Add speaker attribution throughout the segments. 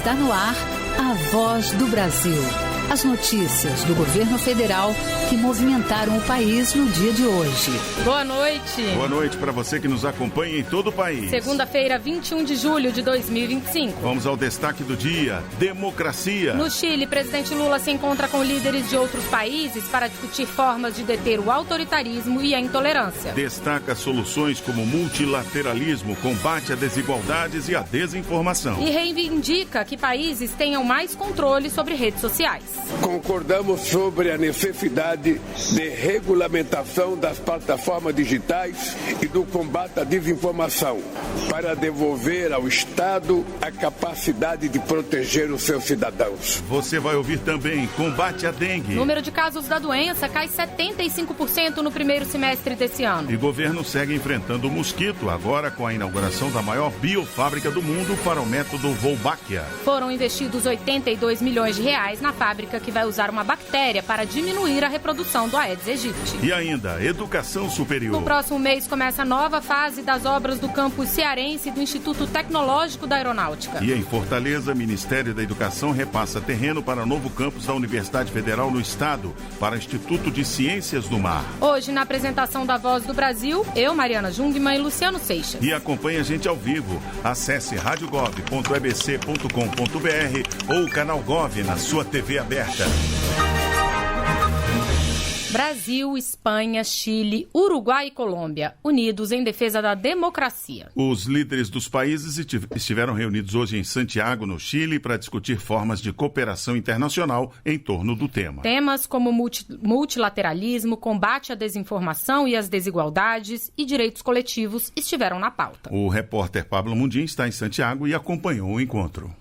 Speaker 1: Está no ar a Voz do Brasil. As notícias do governo federal que movimentaram o país no dia de hoje.
Speaker 2: Boa noite.
Speaker 3: Boa noite para você que nos acompanha em todo o país.
Speaker 2: Segunda-feira, 21 de julho de 2025.
Speaker 3: Vamos ao destaque do dia: democracia.
Speaker 2: No Chile, presidente Lula se encontra com líderes de outros países para discutir formas de deter o autoritarismo e a intolerância.
Speaker 3: Destaca soluções como multilateralismo, combate a desigualdades e a desinformação.
Speaker 2: E reivindica que países tenham mais controle sobre redes sociais.
Speaker 4: Concordamos sobre a necessidade de regulamentação das plataformas digitais e do combate à desinformação, para devolver ao Estado a capacidade de proteger os seus cidadãos.
Speaker 3: Você vai ouvir também combate à dengue.
Speaker 2: O número de casos da doença cai 75% no primeiro semestre desse ano.
Speaker 3: E o governo segue enfrentando o mosquito, agora com a inauguração da maior biofábrica do mundo para o método Wolbachia.
Speaker 2: Foram investidos 82 milhões de reais na fábrica que vai usar uma bactéria para diminuir a reprodução do Aedes aegypti.
Speaker 3: E ainda, educação superior.
Speaker 2: No próximo mês começa a nova fase das obras do campus cearense do Instituto Tecnológico da Aeronáutica.
Speaker 3: E em Fortaleza, Ministério da Educação repassa terreno para novo campus da Universidade Federal no Estado, para Instituto de Ciências do Mar.
Speaker 2: Hoje, na apresentação da Voz do Brasil, eu, Mariana Jungmann e Luciano Seixas.
Speaker 3: E acompanhe a gente ao vivo. Acesse radiogov.ebc.com.br ou o canal Gov na sua TV aberta.
Speaker 2: Brasil, Espanha, Chile, Uruguai e Colômbia, unidos em defesa da democracia.
Speaker 3: Os líderes dos países estiveram reunidos hoje em Santiago, no Chile, para discutir formas de cooperação internacional em torno do tema.
Speaker 2: Temas como multilateralismo, combate à desinformação e às desigualdades e direitos coletivos estiveram na pauta.
Speaker 3: O repórter Pablo Mundim está em Santiago e acompanhou o encontro.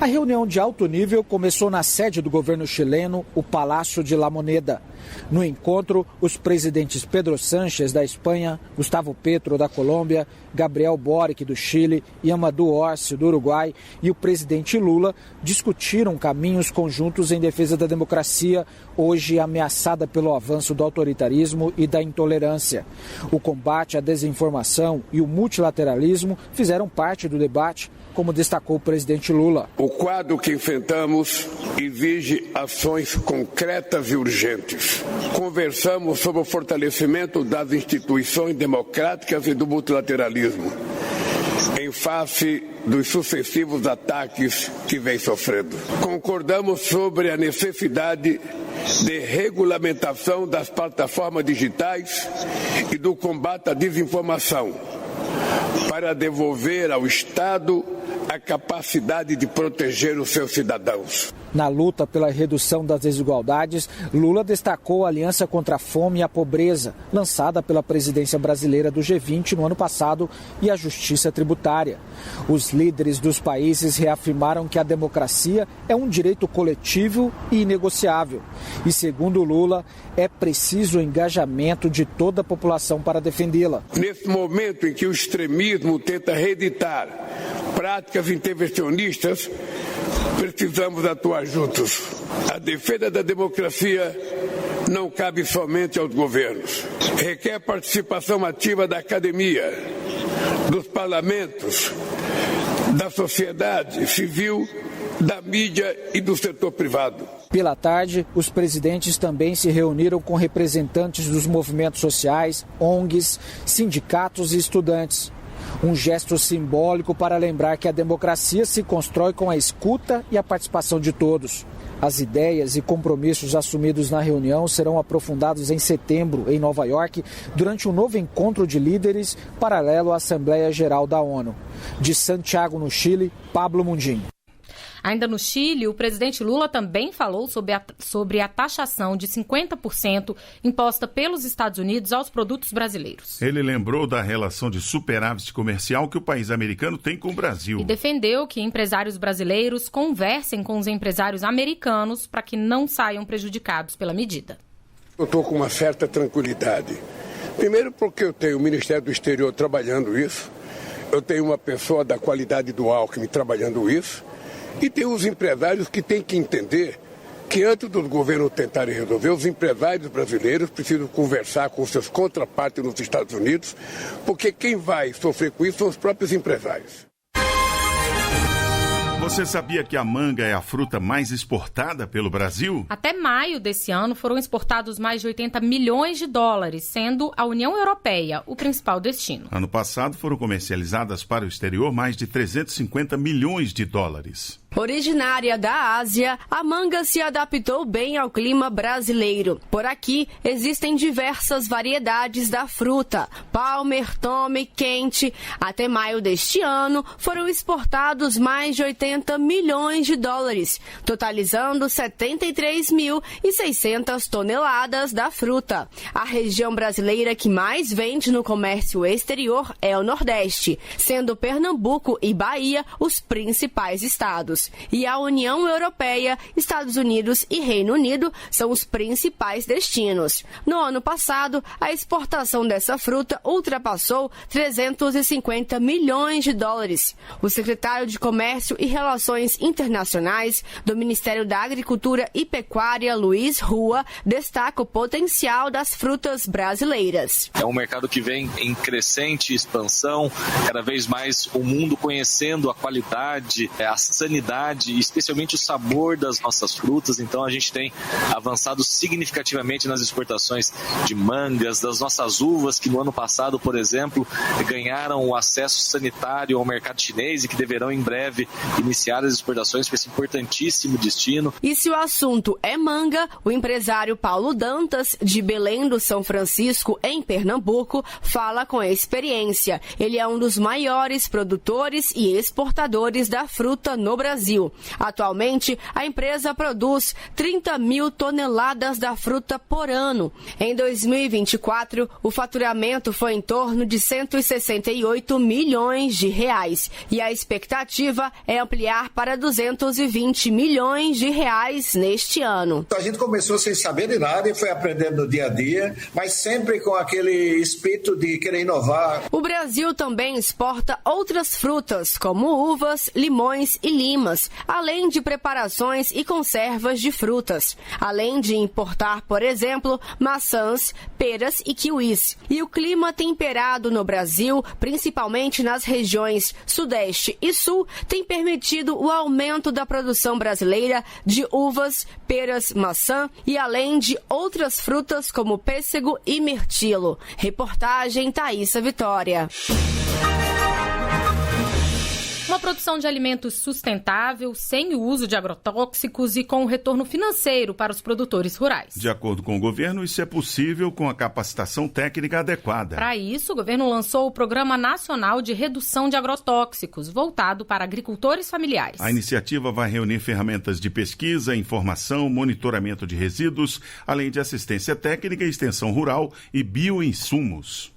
Speaker 5: A reunião de alto nível começou na sede do governo chileno, o Palácio de La Moneda. No encontro, os presidentes Pedro Sánchez, da Espanha, Gustavo Petro, da Colômbia, Gabriel Boric, do Chile, e Amadou Horsi, do Uruguai, e o presidente Lula discutiram caminhos conjuntos em defesa da democracia, hoje ameaçada pelo avanço do autoritarismo e da intolerância. O combate à desinformação e o multilateralismo fizeram parte do debate, como destacou o presidente Lula.
Speaker 4: O quadro que enfrentamos exige ações concretas e urgentes. Conversamos sobre o fortalecimento das instituições democráticas e do multilateralismo, em face dos sucessivos ataques que vem sofrendo. Concordamos sobre a necessidade de regulamentação das plataformas digitais e do combate à desinformação, para devolver ao Estado a capacidade de proteger os seus cidadãos.
Speaker 5: Na luta pela redução das desigualdades, Lula destacou a Aliança contra a Fome e a Pobreza, lançada pela presidência brasileira do G20 no ano passado, e a justiça tributária. Os líderes dos países reafirmaram que a democracia é um direito coletivo e inegociável. E, segundo Lula, é preciso o engajamento de toda a população para defendê-la.
Speaker 4: Nesse momento em que o extremismo tenta reeditar práticas intervencionistas, precisamos atuar juntos. A defesa da democracia não cabe somente aos governos. Requer participação ativa da academia, dos parlamentos, da sociedade civil, da mídia e do setor privado.
Speaker 5: Pela tarde, os presidentes também se reuniram com representantes dos movimentos sociais, ONGs, sindicatos e estudantes. Um gesto simbólico para lembrar que a democracia se constrói com a escuta e a participação de todos. As ideias e compromissos assumidos na reunião serão aprofundados em setembro, em Nova York, durante um novo encontro de líderes paralelo à Assembleia Geral da ONU. De Santiago, no Chile, Pablo Mundim.
Speaker 2: Ainda no Chile, o presidente Lula também falou sobre a taxação de 50% imposta pelos Estados Unidos aos produtos brasileiros.
Speaker 3: Ele lembrou da relação de superávit comercial que o país americano tem com o Brasil.
Speaker 2: E defendeu que empresários brasileiros conversem com os empresários americanos para que não saiam prejudicados pela medida.
Speaker 4: Eu estou com uma certa tranquilidade. Primeiro porque eu tenho o Ministério do Exterior trabalhando isso, eu tenho uma pessoa da qualidade do Alckmin trabalhando isso, e tem os empresários que têm que entender que antes dos governos tentarem resolver, os empresários brasileiros precisam conversar com seus contrapartes nos Estados Unidos, porque quem vai sofrer com isso são os próprios empresários.
Speaker 3: Você sabia que a manga é a fruta mais exportada pelo Brasil?
Speaker 2: Até maio desse ano foram exportados mais de 80 milhões de dólares, sendo a União Europeia o principal destino.
Speaker 3: Ano passado foram comercializadas para o exterior mais de 350 milhões de dólares.
Speaker 6: Originária da Ásia, a manga se adaptou bem ao clima brasileiro. Por aqui, existem diversas variedades da fruta. Palmer, Tommy, Kent. Até maio deste ano, foram exportados mais de 80 milhões de dólares, totalizando 73.600 toneladas da fruta. A região brasileira que mais vende no comércio exterior é o Nordeste, sendo Pernambuco e Bahia os principais estados. E a União Europeia, Estados Unidos e Reino Unido são os principais destinos. No ano passado, a exportação dessa fruta ultrapassou 350 milhões de dólares. O secretário de Comércio e Relações Internacionais do Ministério da Agricultura e Pecuária, Luiz Rua, destaca o potencial das frutas brasileiras.
Speaker 7: É um mercado que vem em crescente expansão, cada vez mais o mundo conhecendo a qualidade, a sanidade e especialmente o sabor das nossas frutas. Então a gente tem avançado significativamente nas exportações de mangas, das nossas uvas, que no ano passado, por exemplo, ganharam o acesso sanitário ao mercado chinês e que deverão em breve iniciar as exportações para esse importantíssimo destino.
Speaker 6: E se o assunto é manga, o empresário Paulo Dantas, de Belém do São Francisco, em Pernambuco, fala com experiência. Ele é um dos maiores produtores e exportadores da fruta no Brasil. Atualmente, a empresa produz 30 mil toneladas da fruta por ano. Em 2024, o faturamento foi em torno de 168 milhões de reais. E a expectativa é ampliar para 220 milhões de reais neste ano.
Speaker 8: A gente começou sem saber de nada e foi aprendendo no dia a dia, mas sempre com aquele espírito de querer inovar.
Speaker 6: O Brasil também exporta outras frutas, como uvas, limões e limas, além de preparações e conservas de frutas, além de importar, por exemplo, maçãs, peras e kiwis. E o clima temperado no Brasil, principalmente nas regiões Sudeste e Sul, tem permitido o aumento da produção brasileira de uvas, peras, maçã e além de outras frutas como pêssego e mirtilo. Reportagem Thaísa Vitória.
Speaker 2: Uma produção de alimentos sustentável, sem o uso de agrotóxicos e com retorno financeiro para os produtores rurais.
Speaker 3: De acordo com o governo, isso é possível com a capacitação técnica adequada.
Speaker 2: Para isso, o governo lançou o Programa Nacional de Redução de Agrotóxicos, voltado para agricultores familiares.
Speaker 3: A iniciativa vai reunir ferramentas de pesquisa, informação, monitoramento de resíduos, além de assistência técnica, extensão rural e bioinsumos.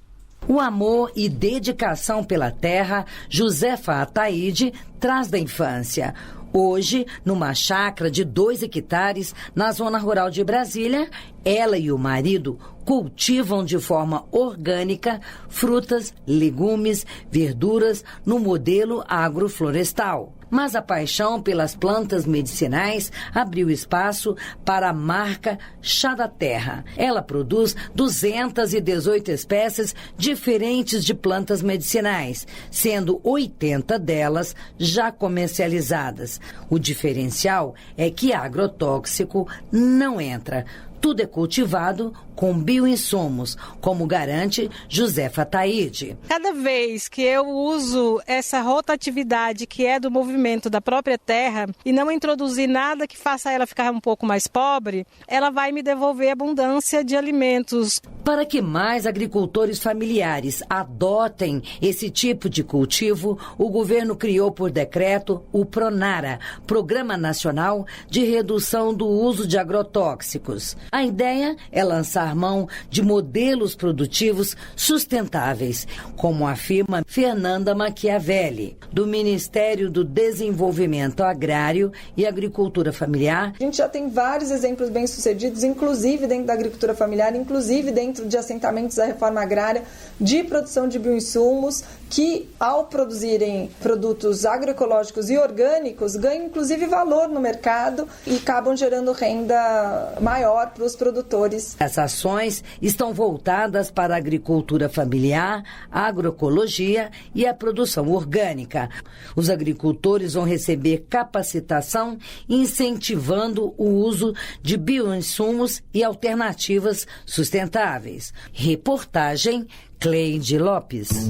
Speaker 9: O amor e dedicação pela terra, Josefa Ataíde traz da infância. Hoje, numa chácara de 2 hectares, na zona rural de Brasília, ela e o marido cultivam de forma orgânica frutas, legumes, verduras no modelo agroflorestal. Mas a paixão pelas plantas medicinais abriu espaço para a marca Chá da Terra. Ela produz 218 espécies diferentes de plantas medicinais, sendo 80 delas já comercializadas. O diferencial é que agrotóxico não entra. Tudo é cultivado com bioinsumos, como garante Josefa Ataíde.
Speaker 10: Cada vez que eu uso essa rotatividade que é do movimento da própria terra e não introduzir nada que faça ela ficar um pouco mais pobre, ela vai me devolver abundância de alimentos.
Speaker 9: Para que mais agricultores familiares adotem esse tipo de cultivo, o governo criou por decreto o PRONARA, Programa Nacional de Redução do Uso de Agrotóxicos. A ideia é lançar mão de modelos produtivos sustentáveis, como afirma Fernanda Machiavelli, do Ministério do Desenvolvimento Agrário e Agricultura Familiar.
Speaker 11: A gente já tem vários exemplos bem-sucedidos, inclusive dentro da agricultura familiar, inclusive dentro de assentamentos da reforma agrária, de produção de bioinsumos, que ao produzirem produtos agroecológicos e orgânicos, ganham inclusive valor no mercado e acabam gerando renda maior para para os produtores.
Speaker 9: As ações estão voltadas para a agricultura familiar, a agroecologia e a produção orgânica. Os agricultores vão receber capacitação incentivando o uso de bioinsumos e alternativas sustentáveis. Reportagem Cleide Lopes.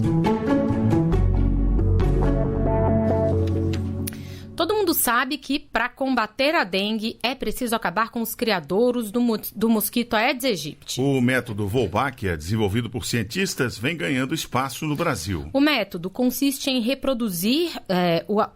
Speaker 2: Todo mundo sabe que, para combater a dengue, é preciso acabar com os criadouros do mosquito Aedes aegypti.
Speaker 3: O método Wolbachia, desenvolvido por cientistas, vem ganhando espaço no Brasil.
Speaker 2: O método consiste em reproduzir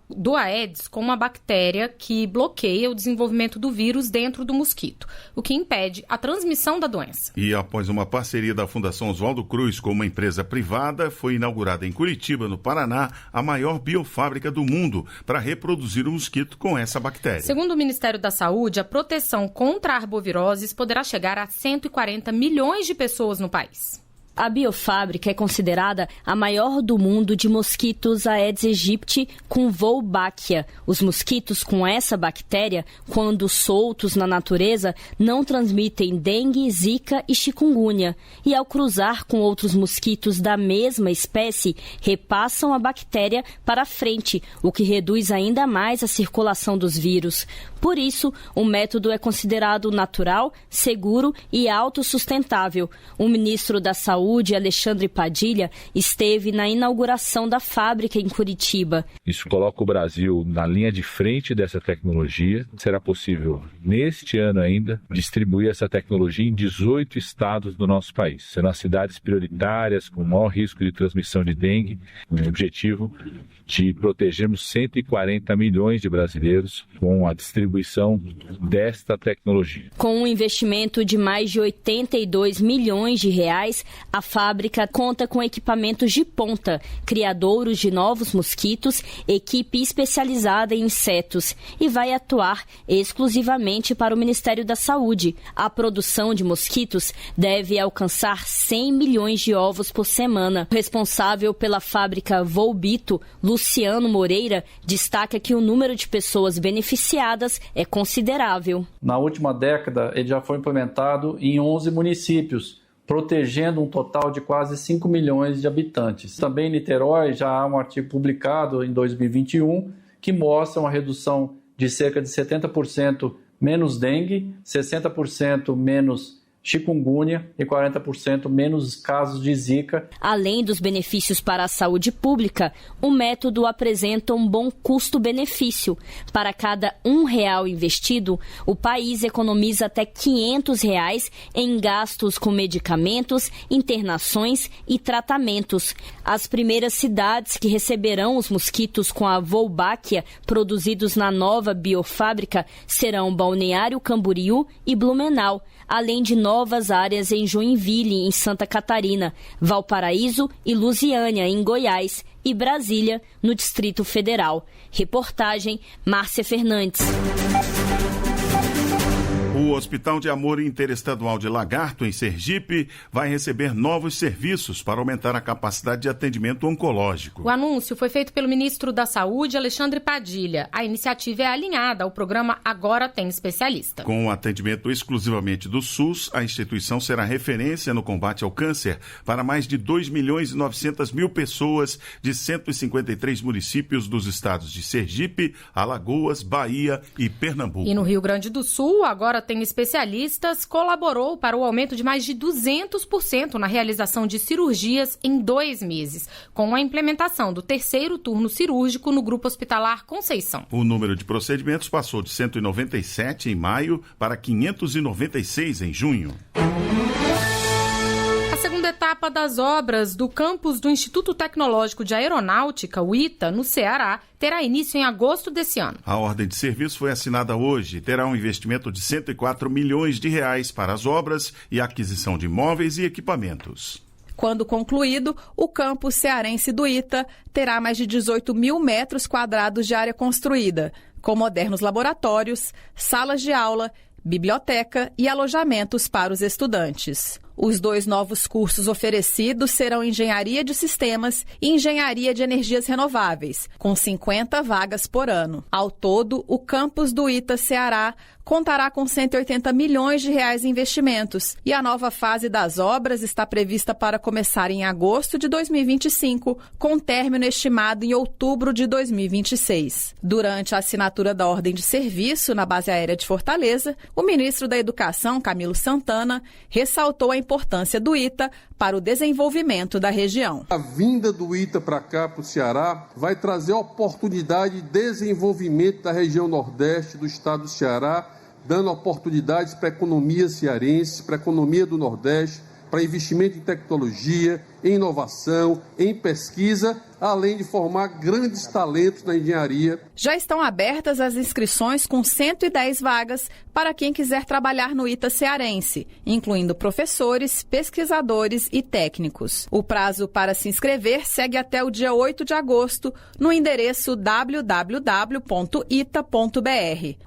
Speaker 2: do Aedes com uma bactéria que bloqueia o desenvolvimento do vírus dentro do mosquito, o que impede a transmissão da doença.
Speaker 3: E após uma parceria da Fundação Oswaldo Cruz com uma empresa privada, foi inaugurada em Curitiba, no Paraná, a maior biofábrica do mundo para reproduzir o mosquito com essa bactéria.
Speaker 2: Segundo o Ministério da Saúde, a proteção contra a arboviroses poderá chegar a 140 milhões de pessoas no país.
Speaker 12: A biofábrica é considerada a maior do mundo de mosquitos Aedes aegypti com Wolbachia. Os mosquitos com essa bactéria, quando soltos na natureza, não transmitem dengue, zika e chikungunya. E ao cruzar com outros mosquitos da mesma espécie, repassam a bactéria para frente, o que reduz ainda mais a circulação dos vírus. Por isso, o método é considerado natural, seguro e autossustentável. O ministro da Saúde, Alexandre Padilha, esteve na inauguração da fábrica em Curitiba.
Speaker 13: Isso coloca o Brasil na linha de frente dessa tecnologia. Será possível, neste ano ainda, distribuir essa tecnologia em 18 estados do nosso país, sendo as cidades prioritárias com maior risco de transmissão de dengue, com o objetivo de protegermos 140 milhões de brasileiros com a distribuição desta tecnologia.
Speaker 12: Com um investimento de mais de 82 milhões de reais, a fábrica conta com equipamentos de ponta, criadouros de novos mosquitos, equipe especializada em insetos e vai atuar exclusivamente para o Ministério da Saúde. A produção de mosquitos deve alcançar 100 milhões de ovos por semana. O responsável pela fábrica Volbito, Luciano Moreira, destaca que o número de pessoas beneficiadas é considerável.
Speaker 14: Na última década, ele já foi implementado em 11 municípios, protegendo um total de quase 5 milhões de habitantes. Também em Niterói já há um artigo publicado em 2021 que mostra uma redução de cerca de 70% menos dengue, 60% menos chikungunya e 40% menos casos de zika.
Speaker 12: Além dos benefícios para a saúde pública, o método apresenta um bom custo-benefício. Para cada R$1 investido, o país economiza até R$500 em gastos com medicamentos, internações e tratamentos. As primeiras cidades que receberão os mosquitos com a Wolbachia produzidos na nova biofábrica serão Balneário Camboriú e Blumenau, além de novas áreas em Joinville, em Santa Catarina, Valparaíso e Lusiânia, em Goiás, e Brasília, no Distrito Federal. Reportagem Márcia Fernandes.
Speaker 3: O Hospital de Amor Interestadual de Lagarto, em Sergipe, vai receber novos serviços para aumentar a capacidade de atendimento oncológico.
Speaker 2: O anúncio foi feito pelo ministro da Saúde, Alexandre Padilha. A iniciativa é alinhada ao programa Agora Tem Especialista.
Speaker 3: Com o atendimento exclusivamente do SUS, a instituição será referência no combate ao câncer para mais de 2.900.000 pessoas de 153 municípios dos estados de Sergipe, Alagoas, Bahia e Pernambuco.
Speaker 2: E no Rio Grande do Sul, Agora Tem Especialistas colaborou para o aumento de mais de 200% na realização de cirurgias em 2 meses, com a implementação do 3º turno cirúrgico no Grupo Hospitalar Conceição.
Speaker 3: O número de procedimentos passou de 197 em maio para 596 em junho.
Speaker 2: A segunda etapa das obras do campus do Instituto Tecnológico de Aeronáutica, o ITA, no Ceará, terá início em agosto desse ano.
Speaker 3: A ordem de serviço foi assinada hoje e terá um investimento de R$104 milhões para as obras e aquisição de móveis e equipamentos.
Speaker 15: Quando concluído, o campus cearense do ITA terá mais de 18 mil metros quadrados de área construída, com modernos laboratórios, salas de aula, biblioteca e alojamentos para os estudantes. Os 2 novos cursos oferecidos serão Engenharia de Sistemas e Engenharia de Energias Renováveis, com 50 vagas por ano. Ao todo, o campus do ITA Ceará contará com 180 milhões de reais em investimentos e a nova fase das obras está prevista para começar em agosto de 2025, com término estimado em outubro de 2026. Durante a assinatura da ordem de serviço na base aérea de Fortaleza, o ministro da Educação, Camilo Santana, ressaltou a importância do ITA para o desenvolvimento da região.
Speaker 16: A vinda do ITA para cá, para o Ceará, vai trazer oportunidade de desenvolvimento da região nordeste do estado do Ceará, dando oportunidades para a economia cearense, para a economia do Nordeste, para investimento em tecnologia, em inovação, em pesquisa, além de formar grandes talentos na engenharia.
Speaker 15: Já estão abertas as inscrições com 110 vagas para quem quiser trabalhar no ITA cearense, incluindo professores, pesquisadores e técnicos. O prazo para se inscrever segue até o dia 8 de agosto no endereço www.ita.br.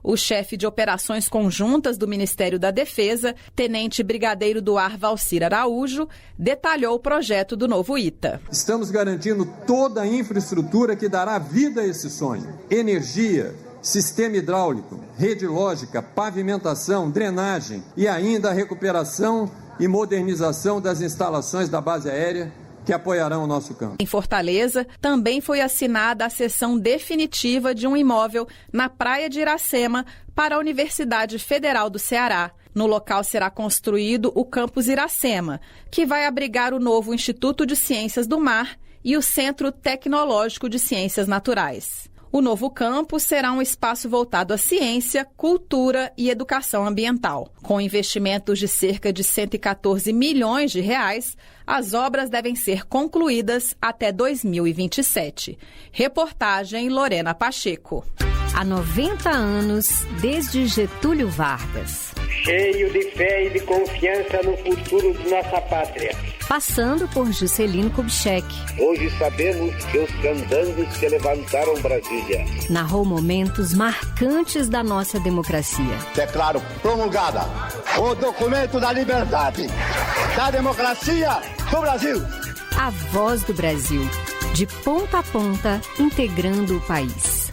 Speaker 15: O chefe de operações conjuntas do Ministério da Defesa, Tenente Brigadeiro do Ar Valcir Araújo, detalhou o projeto do novo ITA.
Speaker 17: Estamos garantindo toda a infraestrutura que dará vida a esse sonho. Energia, sistema hidráulico, rede lógica, pavimentação, drenagem e ainda a recuperação e modernização das instalações da base aérea que apoiarão o nosso campo.
Speaker 15: Em Fortaleza, também foi assinada a cessão definitiva de um imóvel na praia de Iracema para a Universidade Federal do Ceará. No local será construído o Campus Iracema, que vai abrigar o novo Instituto de Ciências do Mar e o Centro Tecnológico de Ciências Naturais. O novo campus será um espaço voltado à ciência, cultura e educação ambiental. Com investimentos de cerca de 114 milhões de reais, as obras devem ser concluídas até 2027. Reportagem Lorena Pacheco.
Speaker 18: Há 90 anos, desde Getúlio Vargas.
Speaker 19: Cheio de fé e de confiança no futuro de nossa pátria.
Speaker 18: Passando por Juscelino Kubitschek.
Speaker 19: Hoje sabemos que os candangos que levantaram Brasília.
Speaker 18: Narrou momentos marcantes da nossa democracia.
Speaker 20: Declaro promulgada o documento da liberdade, da democracia do Brasil.
Speaker 18: A Voz do Brasil, de ponta a ponta, integrando o país.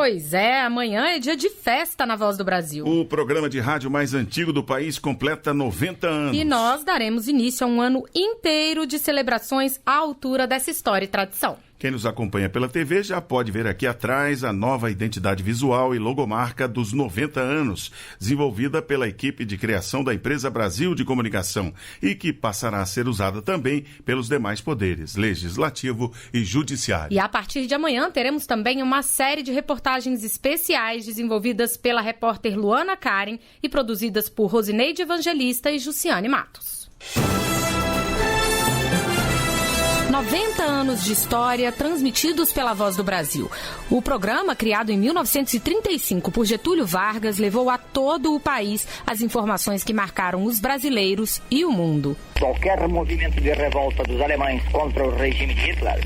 Speaker 2: Pois é, amanhã é dia de festa na Voz do Brasil.
Speaker 3: O programa de rádio mais antigo do país completa 90 anos.
Speaker 2: E nós daremos início a um ano inteiro de celebrações à altura dessa história e tradição.
Speaker 3: Quem nos acompanha pela TV já pode ver aqui atrás a nova identidade visual e logomarca dos 90 anos, desenvolvida pela equipe de criação da Empresa Brasil de Comunicação e que passará a ser usada também pelos demais poderes, legislativo e judiciário.
Speaker 2: E a partir de amanhã teremos também uma série de reportagens especiais desenvolvidas pela repórter Luana Karen e produzidas por Rosineide Evangelista e Jussiane Matos. 90 anos de história transmitidos pela Voz do Brasil. O programa, criado em 1935 por Getúlio Vargas, levou a todo o país as informações que marcaram os brasileiros e o mundo.
Speaker 19: Qualquer movimento de revolta dos alemães contra o regime de Hitler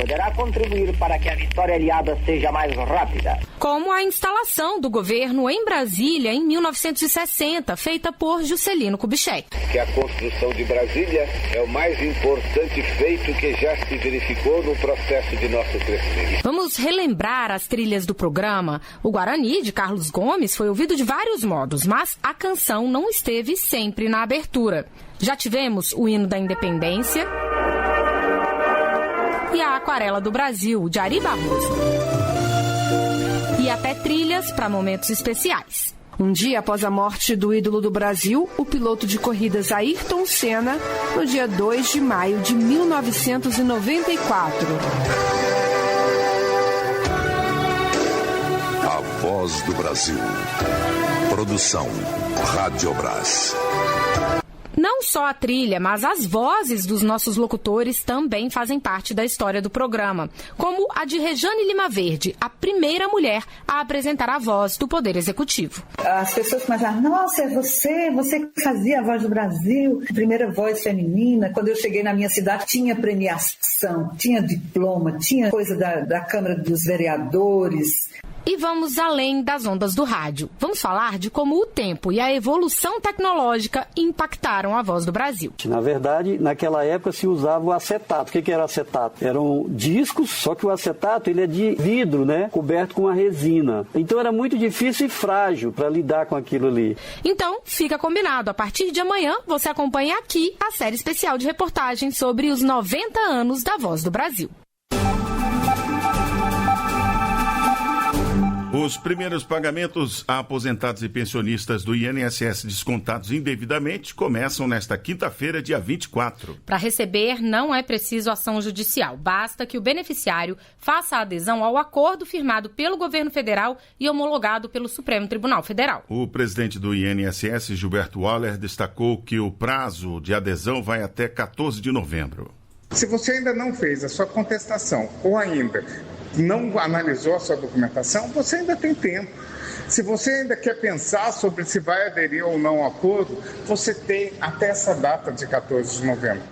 Speaker 19: poderá contribuir para que a vitória aliada seja mais rápida.
Speaker 2: Como a instalação do governo em Brasília em 1960, feita por Juscelino Kubitschek.
Speaker 19: Que a construção de Brasília é o mais importante feito que já se verificou no processo de nosso crescimento.
Speaker 2: Vamos relembrar as trilhas do programa. O Guarani, de Carlos Gomes, foi ouvido de vários modos, mas a canção não esteve sempre na abertura. Já tivemos o hino da Independência e a Aquarela do Brasil, de Ari Barroso. E até trilhas para momentos especiais.
Speaker 21: Um dia após a morte do ídolo do Brasil, o piloto de corridas Ayrton Senna, no dia 2 de maio de 1994.
Speaker 22: A Voz do Brasil. Produção Radiobras.
Speaker 2: Não só a trilha, mas as vozes dos nossos locutores também fazem parte da história do programa, como a de Rejane Lima Verde, a primeira mulher a apresentar a voz do Poder Executivo.
Speaker 23: As pessoas começaram, nossa, é você que fazia a Voz do Brasil, primeira voz feminina. Quando eu cheguei na minha cidade, tinha premiação, tinha diploma, tinha coisa da Câmara dos Vereadores.
Speaker 2: E vamos além das ondas do rádio. Vamos falar de como o tempo e a evolução tecnológica impactaram a Voz do Brasil.
Speaker 1: Na verdade, naquela época se usava o acetato. O que era acetato? Eram discos, só que o acetato ele é de vidro, né? Coberto com uma resina. Então era muito difícil e frágil para lidar com aquilo ali.
Speaker 2: Então, fica combinado. A partir de amanhã, você acompanha aqui a série especial de reportagens sobre os 90 anos da Voz do Brasil.
Speaker 3: Os primeiros pagamentos a aposentados e pensionistas do INSS descontados indevidamente começam nesta quinta-feira, dia 24.
Speaker 2: Para receber, não é preciso ação judicial. Basta que o beneficiário faça a adesão ao acordo firmado pelo governo federal e homologado pelo Supremo Tribunal Federal.
Speaker 3: O presidente do INSS, Gilberto Waller, destacou que o prazo de adesão vai até 14 de novembro.
Speaker 4: Se você ainda não fez a sua contestação ou ainda não analisou a sua documentação, você ainda tem tempo. Se você ainda quer pensar sobre se vai aderir ou não ao acordo, você tem até essa data de 14 de novembro.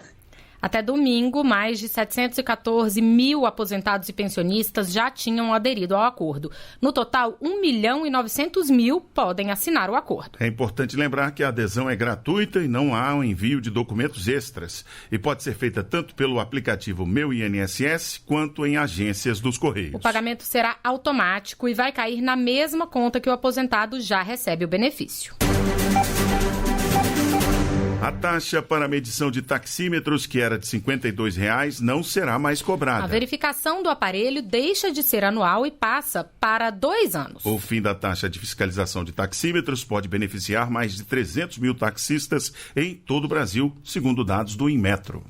Speaker 2: Até domingo, mais de 714 mil aposentados e pensionistas já tinham aderido ao acordo. No total, 1.900.000 podem assinar o acordo.
Speaker 3: É importante lembrar que a adesão é gratuita e não há o envio de documentos extras. E pode ser feita tanto pelo aplicativo Meu INSS quanto em agências dos Correios.
Speaker 2: O pagamento será automático e vai cair na mesma conta que o aposentado já recebe o benefício.
Speaker 3: A taxa para a medição de taxímetros, que era de R$ 52,00, não será mais cobrada.
Speaker 2: A verificação do aparelho deixa de ser anual e passa para 2 anos.
Speaker 3: O fim da taxa de fiscalização de taxímetros pode beneficiar mais de 300 mil taxistas em todo o Brasil, segundo dados do Inmetro.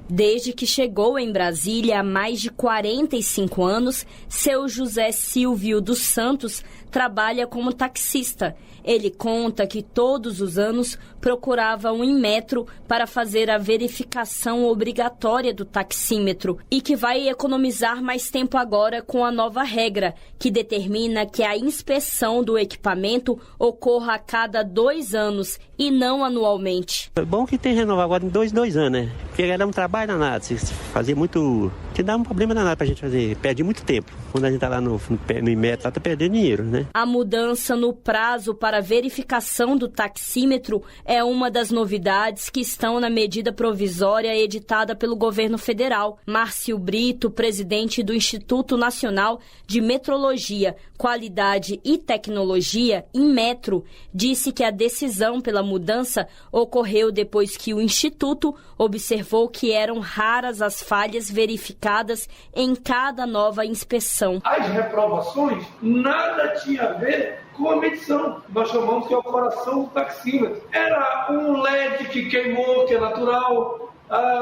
Speaker 12: Desde que chegou em Brasília há mais de 45 anos, seu José Silvio dos Santos trabalha como taxista. Ele conta que todos os anos procurava um Inmetro para fazer a verificação obrigatória do taxímetro e que vai economizar mais tempo agora com a nova regra, que determina que a inspeção do equipamento ocorra a cada 2 anos e não anualmente.
Speaker 5: É bom que tem que renovar agora em 2 anos, né? Porque era um trabalho danado, se fazer muito... que dá um problema danado pra gente fazer, perde muito tempo. Quando a gente tá lá no Inmetro, lá tá perdendo dinheiro, né?
Speaker 12: A mudança no prazo para a verificação do taxímetro é uma das novidades que estão na medida provisória editada pelo governo federal. Márcio Brito, presidente do Instituto Nacional de Metrologia, Qualidade e Tecnologia, Inmetro, disse que a decisão pela mudança ocorreu depois que o Instituto observou que eram raras as falhas verificadas em cada nova inspeção.
Speaker 24: As reprovações nada tinha a ver com a medição. Nós chamamos que é o coração do taxímetro. Era um LED que queimou, que é natural,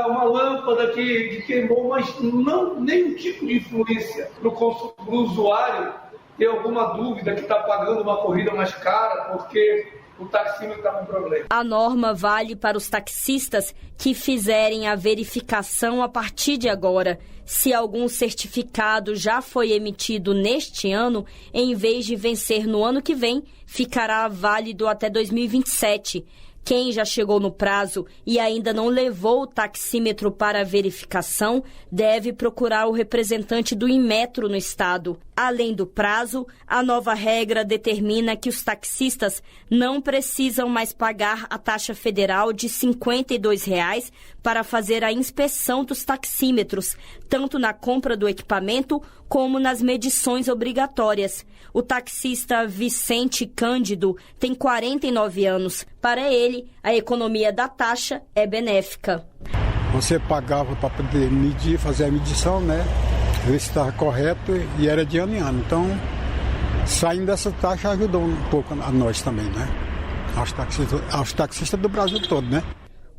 Speaker 24: uma lâmpada que queimou, mas não nenhum tipo de influência pro usuário ter alguma dúvida que está pagando uma corrida mais cara porque o taxímetro está com problema.
Speaker 12: A norma vale para os taxistas que fizerem a verificação a partir de agora. Se algum certificado já foi emitido neste ano, em vez de vencer no ano que vem, ficará válido até 2027. Quem já chegou no prazo e ainda não levou o taxímetro para a verificação deve procurar o representante do Inmetro no estado. Além do prazo, a nova regra determina que os taxistas não precisam mais pagar a taxa federal de R$ 52,00 para fazer a inspeção dos taxímetros, tanto na compra do equipamento como nas medições obrigatórias. O taxista Vicente Cândido tem 49 anos. Para ele, a economia da taxa é benéfica.
Speaker 25: Você pagava para poder medir, fazer a medição, né? Ver se estava correto e era de ano em ano. Então, saindo dessa taxa ajudou um pouco a nós também, né? Aos taxistas do Brasil todo, né?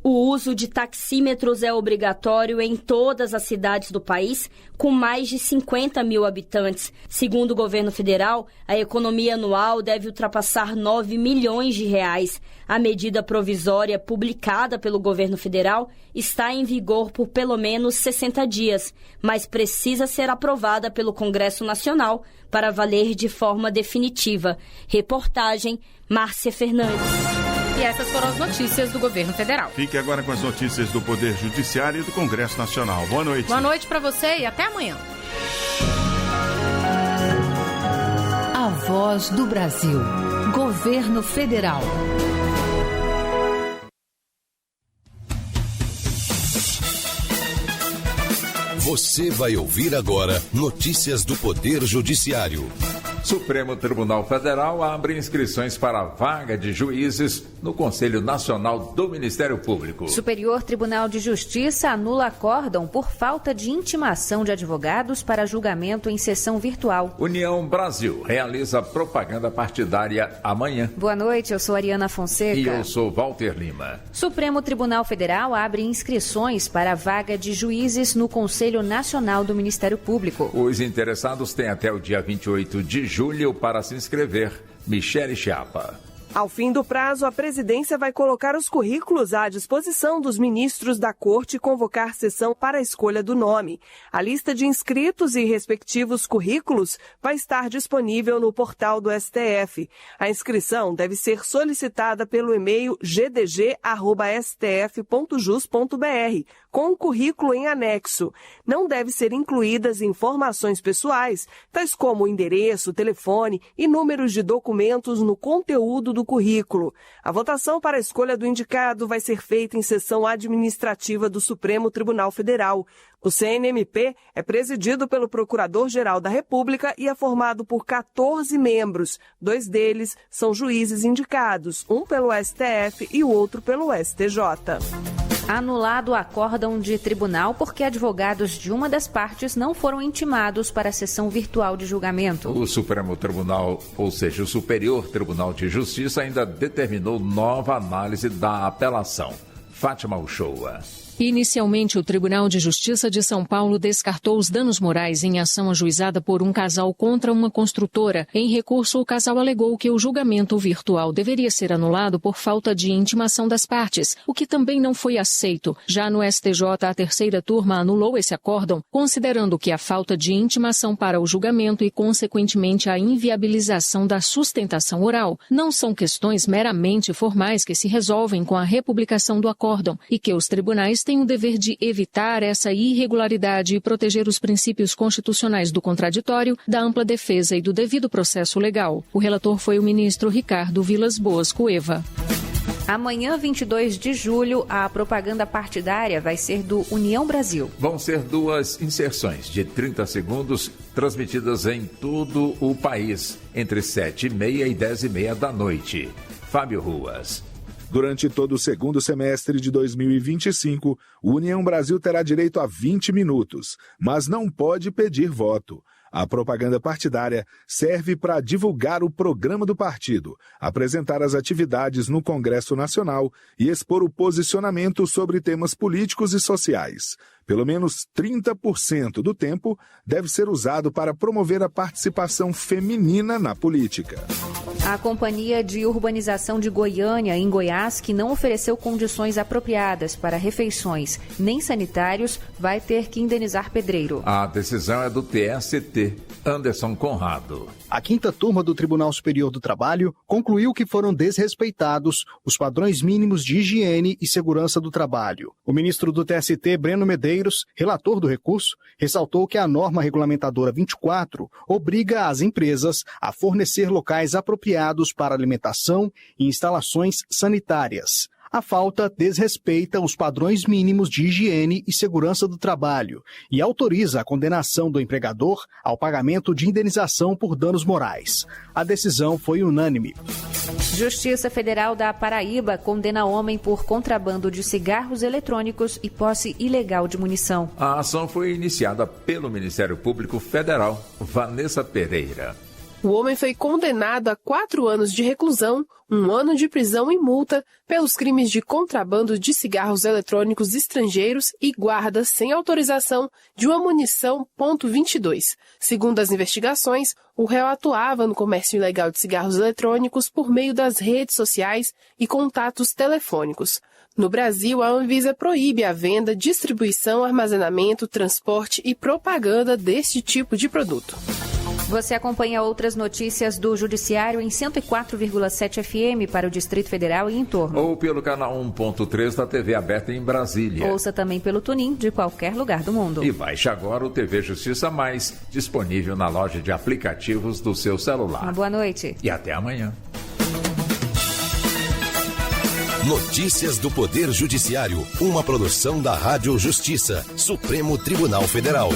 Speaker 12: O uso de taxímetros é obrigatório em todas as cidades do país, com mais de 50 mil habitantes. Segundo o governo federal, a economia anual deve ultrapassar 9 milhões de reais. A medida provisória publicada pelo governo federal está em vigor por pelo menos 60 dias, mas precisa ser aprovada pelo Congresso Nacional para valer de forma definitiva. Reportagem, Márcia Fernandes.
Speaker 2: E essas foram as notícias do governo federal.
Speaker 3: Fique agora com as notícias do Poder Judiciário e do Congresso Nacional. Boa noite.
Speaker 2: Boa noite para você e até amanhã.
Speaker 18: A Voz do Brasil. Governo Federal.
Speaker 22: Você vai ouvir agora notícias do Poder Judiciário.
Speaker 6: Supremo Tribunal Federal abre inscrições para a vaga de juízes no Conselho Nacional do Ministério Público.
Speaker 7: Superior Tribunal de Justiça anula acórdão por falta de intimação de advogados para julgamento em sessão virtual.
Speaker 6: União Brasil realiza propaganda partidária amanhã.
Speaker 7: Boa noite, eu sou Ariana Fonseca.
Speaker 6: E eu sou Walter Lima.
Speaker 7: Supremo Tribunal Federal abre inscrições para a vaga de juízes no Conselho Nacional do Ministério Público.
Speaker 6: Os interessados têm até o dia 28 de julho para se inscrever. Michele Chiapa.
Speaker 8: Ao fim do prazo, a presidência vai colocar os currículos à disposição dos ministros da Corte e convocar sessão para a escolha do nome. A lista de inscritos e respectivos currículos vai estar disponível no portal do STF. A inscrição deve ser solicitada pelo e-mail gdg@stf.jus.br, com o currículo em anexo. Não deve ser incluídas informações pessoais, tais como endereço, telefone e números de documentos no conteúdo do currículo. A votação para a escolha do indicado vai ser feita em sessão administrativa do Supremo Tribunal Federal. O CNMP é presidido pelo Procurador-Geral da República e é formado por 14 membros. 2 deles são juízes indicados, um pelo STF e o outro pelo STJ.
Speaker 7: Anulado o acórdão de tribunal porque advogados de uma das partes não foram intimados para a sessão virtual de julgamento.
Speaker 6: O Supremo Tribunal, ou seja, o Superior Tribunal de Justiça, ainda determinou nova análise da apelação. Fátima Uchoa.
Speaker 10: Inicialmente, o Tribunal de Justiça de São Paulo descartou os danos morais em ação ajuizada por um casal contra uma construtora. Em recurso, o casal alegou que o julgamento virtual deveria ser anulado por falta de intimação das partes, o que também não foi aceito. Já no STJ, a terceira turma anulou esse acórdão, considerando que a falta de intimação para o julgamento e, consequentemente, a inviabilização da sustentação oral não são questões meramente formais que se resolvem com a republicação do acórdão e que os tribunais têm o dever de evitar essa irregularidade e proteger os princípios constitucionais do contraditório, da ampla defesa e do devido processo legal. O relator foi o ministro Ricardo Vilas Boas Cueva.
Speaker 7: Amanhã, 22 de julho, a propaganda partidária vai ser do União Brasil.
Speaker 6: Vão ser 2 inserções de 30 segundos transmitidas em todo o país, entre 7h30 e 10h30 da noite. Fábio Ruas.
Speaker 11: Durante todo o segundo semestre de 2025, o União Brasil terá direito a 20 minutos, mas não pode pedir voto. A propaganda partidária serve para divulgar o programa do partido, apresentar as atividades no Congresso Nacional e expor o posicionamento sobre temas políticos e sociais. Pelo menos 30% do tempo deve ser usado para promover a participação feminina na política.
Speaker 7: A Companhia de Urbanização de Goiânia, em Goiás, que não ofereceu condições apropriadas para refeições nem sanitários, vai ter que indenizar pedreiro.
Speaker 6: A decisão é do TST. Anderson Conrado.
Speaker 26: A 5ª turma do Tribunal Superior do Trabalho concluiu que foram desrespeitados os padrões mínimos de higiene e segurança do trabalho. O ministro do TST, Breno Medeiros, relator do recurso, ressaltou que a norma regulamentadora 24 obriga as empresas a fornecer locais apropriados para alimentação e instalações sanitárias. A falta desrespeita os padrões mínimos de higiene e segurança do trabalho e autoriza a condenação do empregador ao pagamento de indenização por danos morais. A decisão foi unânime.
Speaker 7: Justiça Federal da Paraíba condena homem por contrabando de cigarros eletrônicos e posse ilegal de munição.
Speaker 6: A ação foi iniciada pelo Ministério Público Federal. Vanessa Pereira.
Speaker 21: O homem foi condenado a 4 anos de reclusão, 1 ano de prisão e multa pelos crimes de contrabando de cigarros eletrônicos estrangeiros e guarda sem autorização de uma munição .22. Segundo as investigações, o réu atuava no comércio ilegal de cigarros eletrônicos por meio das redes sociais e contatos telefônicos. No Brasil, a Anvisa proíbe a venda, distribuição, armazenamento, transporte e propaganda deste tipo de produto.
Speaker 7: Você acompanha outras notícias do Judiciário em 104,7 FM para o Distrito Federal e em torno.
Speaker 6: Ou pelo canal 1.3 da TV aberta em Brasília.
Speaker 7: Ouça também pelo TuneIn de qualquer lugar do mundo.
Speaker 6: E baixe agora o TV Justiça Mais, disponível na loja de aplicativos do seu celular.
Speaker 7: Uma boa noite.
Speaker 6: E até amanhã.
Speaker 22: Notícias do Poder Judiciário, uma produção da Rádio Justiça, Supremo Tribunal Federal.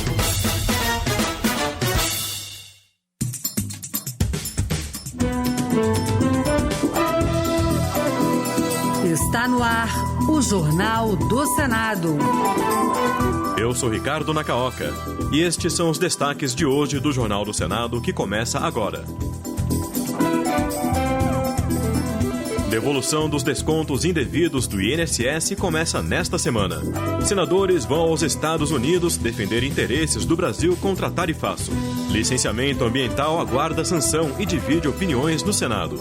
Speaker 9: Está no ar o Jornal do Senado.
Speaker 13: Eu sou Ricardo Nacaoca e estes são os destaques de hoje do Jornal do Senado que começa agora. Devolução dos descontos indevidos do INSS começa nesta semana. Senadores vão aos Estados Unidos defender interesses do Brasil contra tarifaço. Licenciamento ambiental aguarda sanção e divide opiniões no Senado.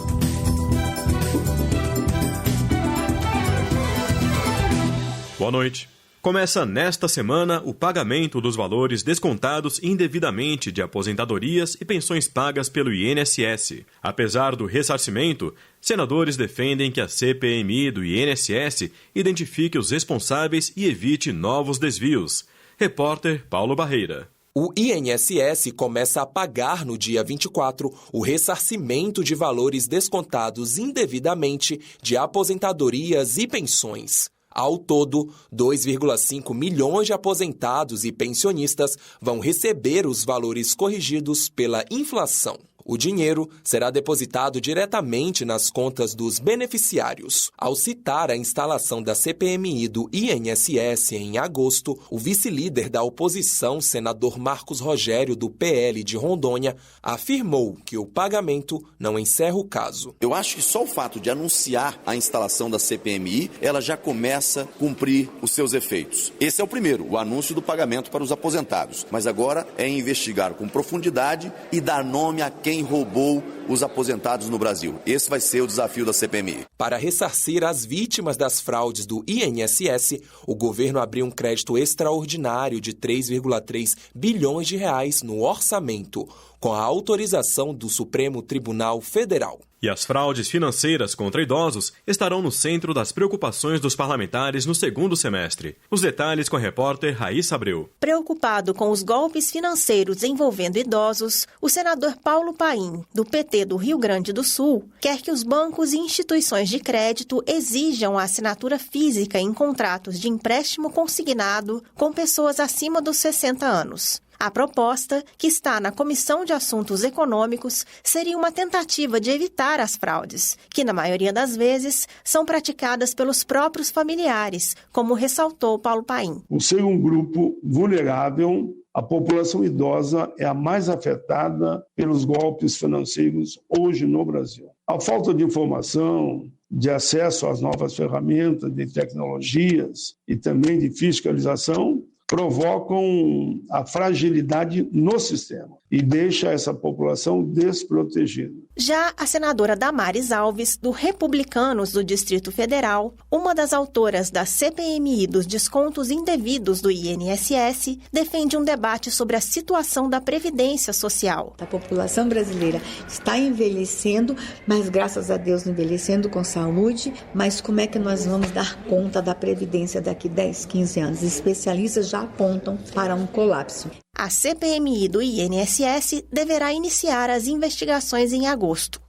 Speaker 13: Boa noite. Começa nesta semana o pagamento dos valores descontados indevidamente de aposentadorias e pensões pagas pelo INSS. Apesar do ressarcimento, senadores defendem que a CPMI do INSS identifique os responsáveis e evite novos desvios. Repórter Paulo Barreira.
Speaker 14: O INSS começa a pagar no dia 24 o ressarcimento de valores descontados indevidamente de aposentadorias e pensões. Ao todo, 2,5 milhões de aposentados e pensionistas vão receber os valores corrigidos pela inflação. O dinheiro será depositado diretamente nas contas dos beneficiários. Ao citar a instalação da CPMI do INSS em agosto, o vice-líder da oposição, senador Marcos Rogério, do PL de Rondônia, afirmou que o pagamento não encerra o caso.
Speaker 15: Eu acho que só o fato de anunciar a instalação da CPMI, ela já começa a cumprir os seus efeitos. Esse é o primeiro, o anúncio do pagamento para os aposentados. Mas agora é investigar com profundidade e dar nome a quem roubou os aposentados no Brasil. Esse vai ser o desafio da CPMI.
Speaker 14: Para ressarcir as vítimas das fraudes do INSS, o governo abriu um crédito extraordinário de 3,3 bilhões de reais no orçamento, com a autorização do Supremo Tribunal Federal.
Speaker 13: E as fraudes financeiras contra idosos estarão no centro das preocupações dos parlamentares no segundo semestre. Os detalhes com a repórter Raíssa Abreu.
Speaker 16: Preocupado com os golpes financeiros envolvendo idosos, o senador Paulo Paim, do PT do Rio Grande do Sul, quer que os bancos e instituições de crédito exijam a assinatura física em contratos de empréstimo consignado com pessoas acima dos 60 anos. A proposta, que está na Comissão de Assuntos Econômicos, seria uma tentativa de evitar as fraudes, que na maioria das vezes são praticadas pelos próprios familiares, como ressaltou Paulo Paim.
Speaker 17: Por ser um grupo vulnerável, a população idosa é a mais afetada pelos golpes financeiros hoje no Brasil. A falta de informação, de acesso às novas ferramentas de tecnologias e também de fiscalização provocam a fragilidade no sistema e deixa essa população desprotegida.
Speaker 16: Já a senadora Damares Alves, do Republicanos do Distrito Federal, uma das autoras da CPMI dos descontos indevidos do INSS, defende um debate sobre a situação da Previdência Social.
Speaker 27: A população brasileira está envelhecendo, mas graças a Deus envelhecendo com saúde, mas como é que nós vamos dar conta da Previdência daqui 10, 15 anos? Especialistas já apontam para um colapso.
Speaker 16: A CPMI do INSS deverá iniciar as investigações em agosto.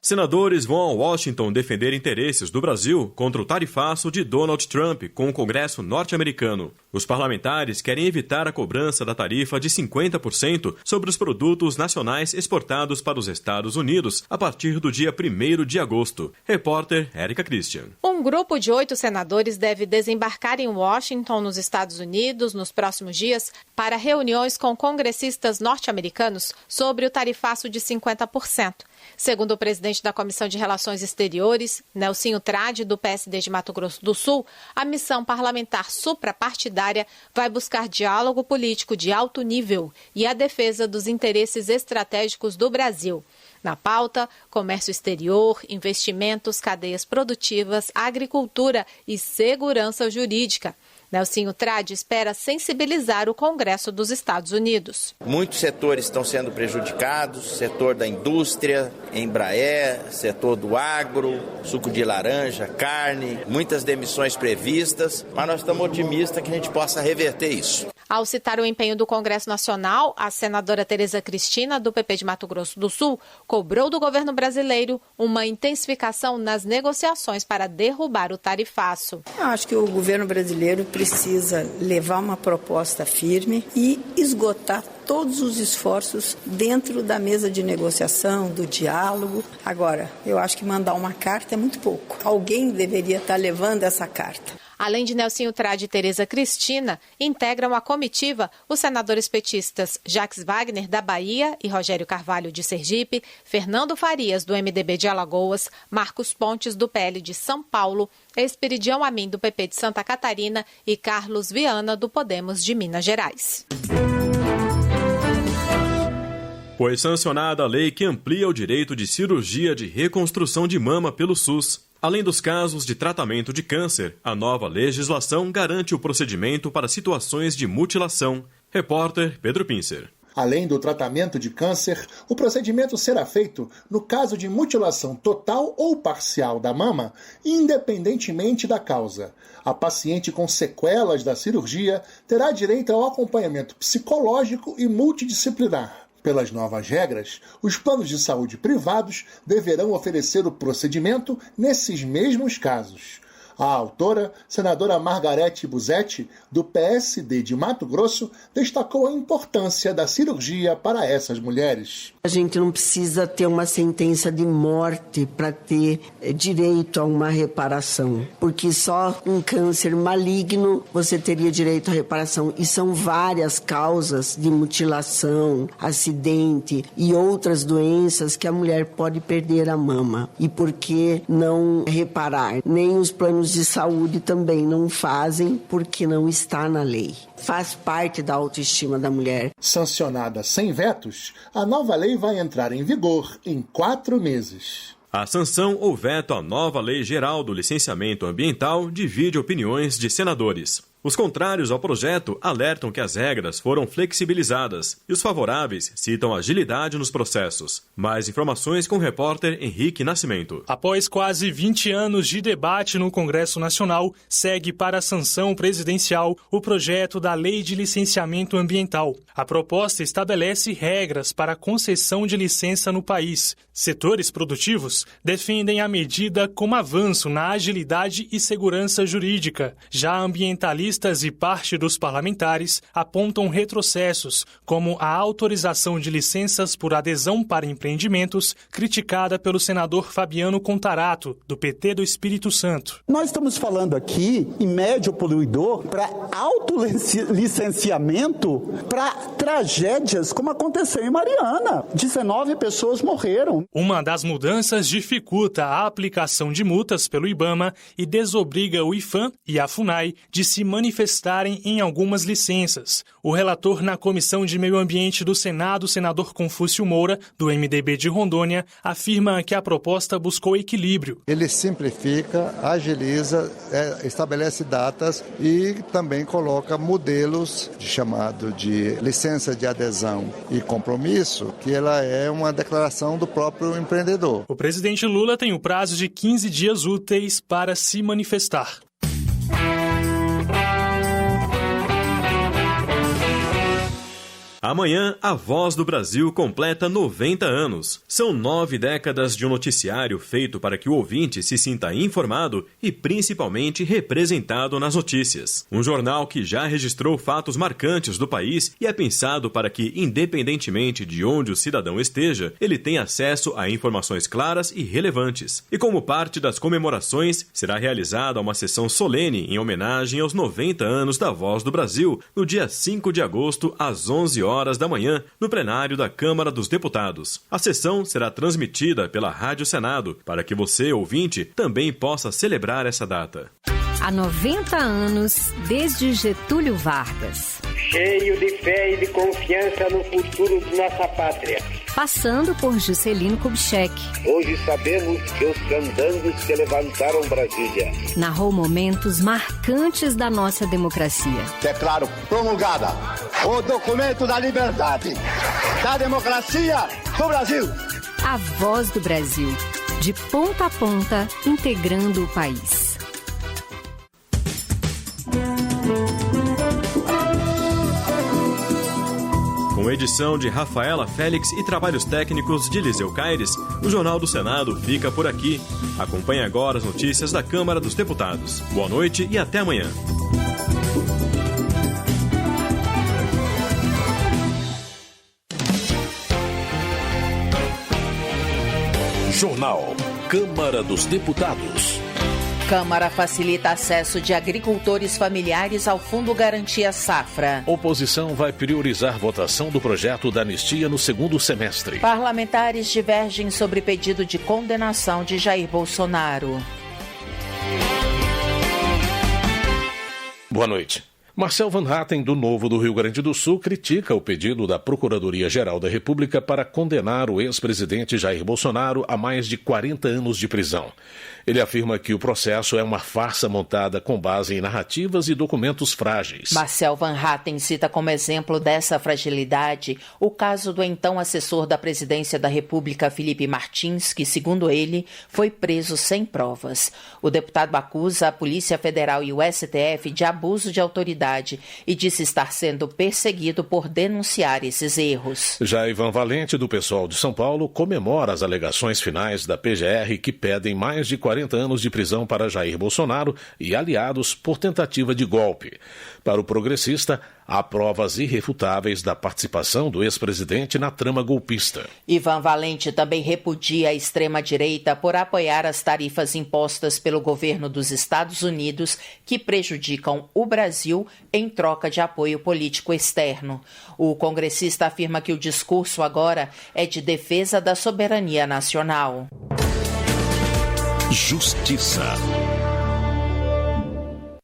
Speaker 13: Senadores vão a Washington defender interesses do Brasil contra o tarifaço de Donald Trump com o Congresso norte-americano. Os parlamentares querem evitar a cobrança da tarifa de 50% sobre os produtos nacionais exportados para os Estados Unidos a partir do dia 1º de agosto. Repórter Érica Christian.
Speaker 2: Um grupo de 8 senadores deve desembarcar em Washington, nos Estados Unidos, nos próximos dias, para reuniões com congressistas norte-americanos sobre o tarifaço de 50%. Segundo o presidente da Comissão de Relações Exteriores, Nelsinho Trade, do PSD de Mato Grosso do Sul, a missão parlamentar suprapartidária vai buscar diálogo político de alto nível e a defesa dos interesses estratégicos do Brasil. Na pauta, comércio exterior, investimentos, cadeias produtivas, agricultura e segurança jurídica.
Speaker 1: Nelsinho Trade espera sensibilizar o Congresso dos Estados Unidos.
Speaker 4: Muitos setores estão sendo prejudicados, setor da indústria, Embraer, setor do agro, suco de laranja, carne, muitas demissões previstas, mas nós estamos otimistas que a gente possa reverter isso.
Speaker 1: Ao citar o empenho do Congresso Nacional, a senadora Tereza Cristina, do PP de Mato Grosso do Sul, cobrou do governo brasileiro uma intensificação nas negociações para derrubar o tarifaço.
Speaker 5: Eu acho que o governo brasileiro precisa levar uma proposta firme e esgotar todos os esforços dentro da mesa de negociação, do diálogo. Agora, eu acho que mandar uma carta é muito pouco. Alguém deveria estar levando essa carta.
Speaker 1: Além de Nelsinho Trade e Tereza Cristina, integram a comitiva os senadores petistas Jacques Wagner, da Bahia, e Rogério Carvalho, de Sergipe, Fernando Farias, do MDB de Alagoas, Marcos Pontes, do PL de São Paulo, Esperidião Amin, do PP de Santa Catarina e Carlos Viana, do Podemos de Minas Gerais.
Speaker 13: Foi sancionada a lei que amplia o direito de cirurgia de reconstrução de mama pelo SUS. Além dos casos de tratamento de câncer, a nova legislação garante o procedimento para situações de mutilação. Repórter Pedro Pincer.
Speaker 19: Além do tratamento de câncer, o procedimento será feito no caso de mutilação total ou parcial da mama, independentemente da causa. A paciente com sequelas da cirurgia terá direito ao acompanhamento psicológico e multidisciplinar. Pelas novas regras, os planos de saúde privados deverão oferecer o procedimento nesses mesmos casos. A autora, senadora Margarete Busetti, do PSD de Mato Grosso, destacou a importância da cirurgia para essas mulheres.
Speaker 20: A gente não precisa ter uma sentença de morte para ter direito a uma reparação, porque só com câncer maligno você teria direito à reparação. E são várias causas de mutilação, acidente e outras doenças que a mulher pode perder a mama. E por que não reparar? Nem os planos de saúde também não fazem, porque não está na lei. Faz parte da autoestima da mulher.
Speaker 19: Sancionada sem vetos, a nova lei vai entrar em vigor em 4 meses.
Speaker 13: A sanção ou veto à nova Lei Geral do Licenciamento Ambiental divide opiniões de senadores. Os contrários ao projeto alertam que as regras foram flexibilizadas e os favoráveis citam agilidade nos processos. Mais informações com o repórter Henrique Nascimento.
Speaker 23: Após quase 20 anos de debate no Congresso Nacional, segue para a sanção presidencial o projeto da Lei de Licenciamento Ambiental. A proposta estabelece regras para a concessão de licença no país. Setores produtivos defendem a medida como avanço na agilidade e segurança jurídica. Já ambientalistas e parte dos parlamentares apontam retrocessos, como a autorização de licenças por adesão para empreendimentos, criticada pelo senador Fabiano Contarato, do PT do Espírito Santo.
Speaker 24: Nós estamos falando aqui em médio poluidor para autolicenciamento para tragédias como aconteceu em Mariana. 19 pessoas morreram.
Speaker 23: Uma das mudanças dificulta a aplicação de multas pelo IBAMA e desobriga o IFAM e a FUNAI de se manifestarem em algumas licenças. O relator na Comissão de Meio Ambiente do Senado, senador Confúcio Moura, do MDB de Rondônia, afirma que a proposta buscou equilíbrio.
Speaker 28: Ele simplifica, agiliza, estabelece datas e também coloca modelos chamado de licença de adesão e compromisso, que ela é uma declaração do próprio empreendedor.
Speaker 23: O presidente Lula tem o prazo de 15 dias úteis para se manifestar.
Speaker 13: Amanhã, a Voz do Brasil completa 90 anos. São 9 décadas de um noticiário feito para que o ouvinte se sinta informado e principalmente representado nas notícias. Um jornal que já registrou fatos marcantes do país e é pensado para que, independentemente de onde o cidadão esteja, ele tenha acesso a informações claras e relevantes. E como parte das comemorações, será realizada uma sessão solene em homenagem aos 90 anos da Voz do Brasil, no dia 5 de agosto, às 11 horas da manhã, no plenário da Câmara dos Deputados. A sessão será transmitida pela Rádio Senado, para que você, ouvinte, também possa celebrar essa data.
Speaker 18: Há 90 anos, desde Getúlio Vargas.
Speaker 3: cheio de fé e de confiança no futuro de nossa pátria.
Speaker 18: Passando por Juscelino Kubitschek.
Speaker 3: Hoje sabemos que os candangos que levantaram Brasília.
Speaker 18: Narrou momentos marcantes da nossa democracia.
Speaker 8: Declaro promulgada o documento da liberdade, da democracia do Brasil.
Speaker 18: A voz do Brasil, de ponta a ponta, integrando o país.
Speaker 13: Com edição de Rafaela Félix e trabalhos técnicos de Liseu Caires, o Jornal do Senado fica por aqui. Acompanhe agora as notícias da Câmara dos Deputados. Boa noite e até amanhã.
Speaker 22: Jornal Câmara dos Deputados.
Speaker 10: Câmara facilita acesso de agricultores familiares ao Fundo Garantia Safra.
Speaker 22: Oposição vai priorizar votação do projeto da anistia no segundo semestre.
Speaker 10: Parlamentares divergem sobre pedido de condenação de Jair Bolsonaro.
Speaker 22: Boa noite. Marcel Van Hatten, do Novo do Rio Grande do Sul, critica o pedido da Procuradoria-Geral da República para condenar o ex-presidente Jair Bolsonaro a mais de 40 anos de prisão. Ele afirma que o processo é uma farsa montada com base em narrativas e documentos frágeis.
Speaker 10: Marcel Van Hatten cita como exemplo dessa fragilidade o caso do então assessor da Presidência da República, Felipe Martins, que, segundo ele, foi preso sem provas. O deputado acusa a Polícia Federal e o STF de abuso de autoridade e disse estar sendo perseguido por denunciar esses erros.
Speaker 22: Já Ivan Valente, do PSOL de São Paulo, comemora as alegações finais da PGR que pedem mais de 40 anos de prisão para Jair Bolsonaro e aliados por tentativa de golpe. Para o progressista, há provas irrefutáveis da participação do ex-presidente na trama golpista.
Speaker 10: Ivan Valente também repudia a extrema-direita por apoiar as tarifas impostas pelo governo dos Estados Unidos que prejudicam o Brasil em troca de apoio político externo. O congressista afirma que o discurso agora é de defesa da soberania nacional.
Speaker 22: Justiça.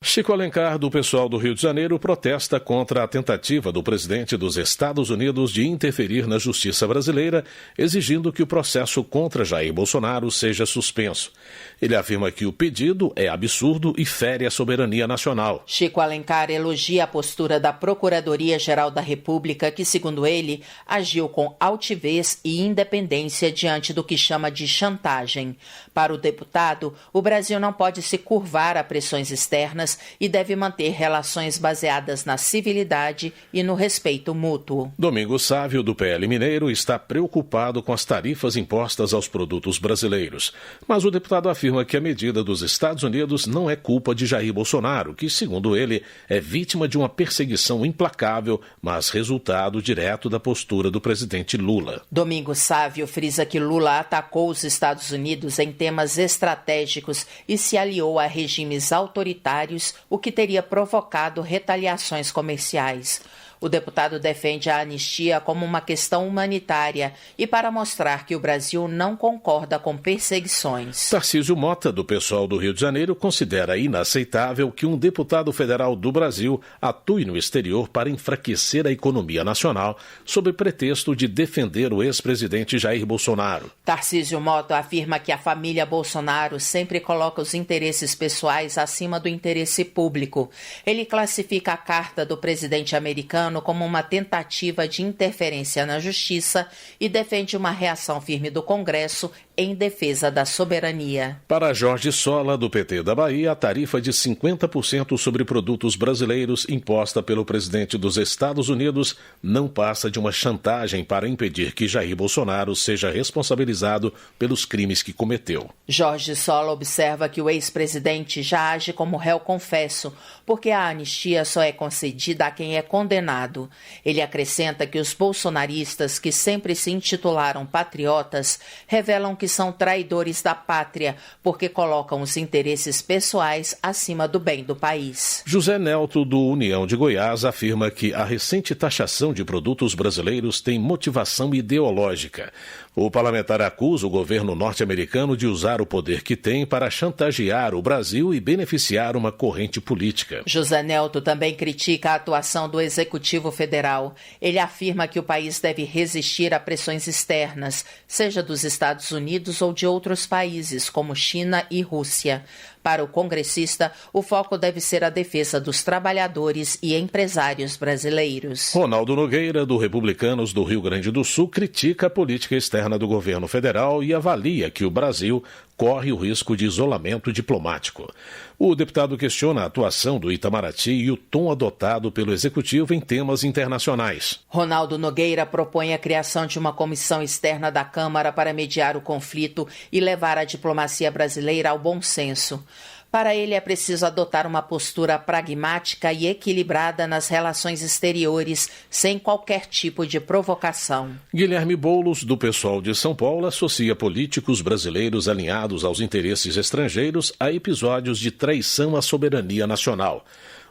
Speaker 22: Chico Alencar, do PSOL do Rio de Janeiro, protesta contra a tentativa do presidente dos Estados Unidos de interferir na justiça brasileira, exigindo que o processo contra Jair Bolsonaro seja suspenso. Ele afirma que o pedido é absurdo e fere a soberania nacional.
Speaker 10: Chico Alencar elogia a postura da Procuradoria-Geral da República, que, segundo ele, agiu com altivez e independência diante do que chama de chantagem. Para o deputado, o Brasil não pode se curvar a pressões externas e deve manter relações baseadas na civilidade e no respeito mútuo.
Speaker 22: Domingos Sávio, do PL Mineiro, está preocupado com as tarifas impostas aos produtos brasileiros. Mas o deputado afirma que a medida dos Estados Unidos não é culpa de Jair Bolsonaro, que, segundo ele, é vítima de uma perseguição implacável, mas resultado direto da postura do presidente Lula.
Speaker 10: Domingos Sávio frisa que Lula atacou os Estados Unidos em temas estratégicos e se aliou a regimes autoritários, o que teria provocado retaliações comerciais. O deputado defende a anistia como uma questão humanitária e para mostrar que o Brasil não concorda com perseguições.
Speaker 22: Tarcísio Mota, do PSOL do Rio de Janeiro, considera inaceitável que um deputado federal do Brasil atue no exterior para enfraquecer a economia nacional sob pretexto de defender o ex-presidente Jair Bolsonaro.
Speaker 10: Tarcísio Mota afirma que a família Bolsonaro sempre coloca os interesses pessoais acima do interesse público. Ele classifica a carta do presidente americano como uma tentativa de interferência na justiça e defende uma reação firme do Congresso em defesa da soberania.
Speaker 22: Para Jorge Sola, do PT da Bahia, a tarifa de 50% sobre produtos brasileiros imposta pelo presidente dos Estados Unidos não passa de uma chantagem para impedir que Jair Bolsonaro seja responsabilizado pelos crimes que cometeu.
Speaker 10: Jorge Sola observa que o ex-presidente já age como réu confesso, porque a anistia só é concedida a quem é condenado. Ele acrescenta que os bolsonaristas, que sempre se intitularam patriotas, revelam que são traidores da pátria, porque colocam os interesses pessoais acima do bem do país.
Speaker 22: José Nelto, do União de Goiás, afirma que a recente taxação de produtos brasileiros tem motivação ideológica. O parlamentar acusa o governo norte-americano de usar o poder que tem para chantagear o Brasil e beneficiar uma corrente política.
Speaker 10: José Nelto também critica a atuação do Executivo Federal. Ele afirma que o país deve resistir a pressões externas, seja dos Estados Unidos ou de outros países, como China e Rússia. Para o congressista, o foco deve ser a defesa dos trabalhadores e empresários brasileiros.
Speaker 22: Ronaldo Nogueira, do Republicanos do Rio Grande do Sul, critica a política externa do governo federal e avalia que o Brasil corre o risco de isolamento diplomático. O deputado questiona a atuação do Itamaraty e o tom adotado pelo Executivo em temas internacionais.
Speaker 10: Ronaldo Nogueira propõe a criação de uma comissão externa da Câmara para mediar o conflito e levar a diplomacia brasileira ao bom senso. Para ele, é preciso adotar uma postura pragmática e equilibrada nas relações exteriores, sem qualquer tipo de provocação.
Speaker 22: Guilherme Boulos, do PSOL de São Paulo, associa políticos brasileiros alinhados aos interesses estrangeiros a episódios de traição à soberania nacional.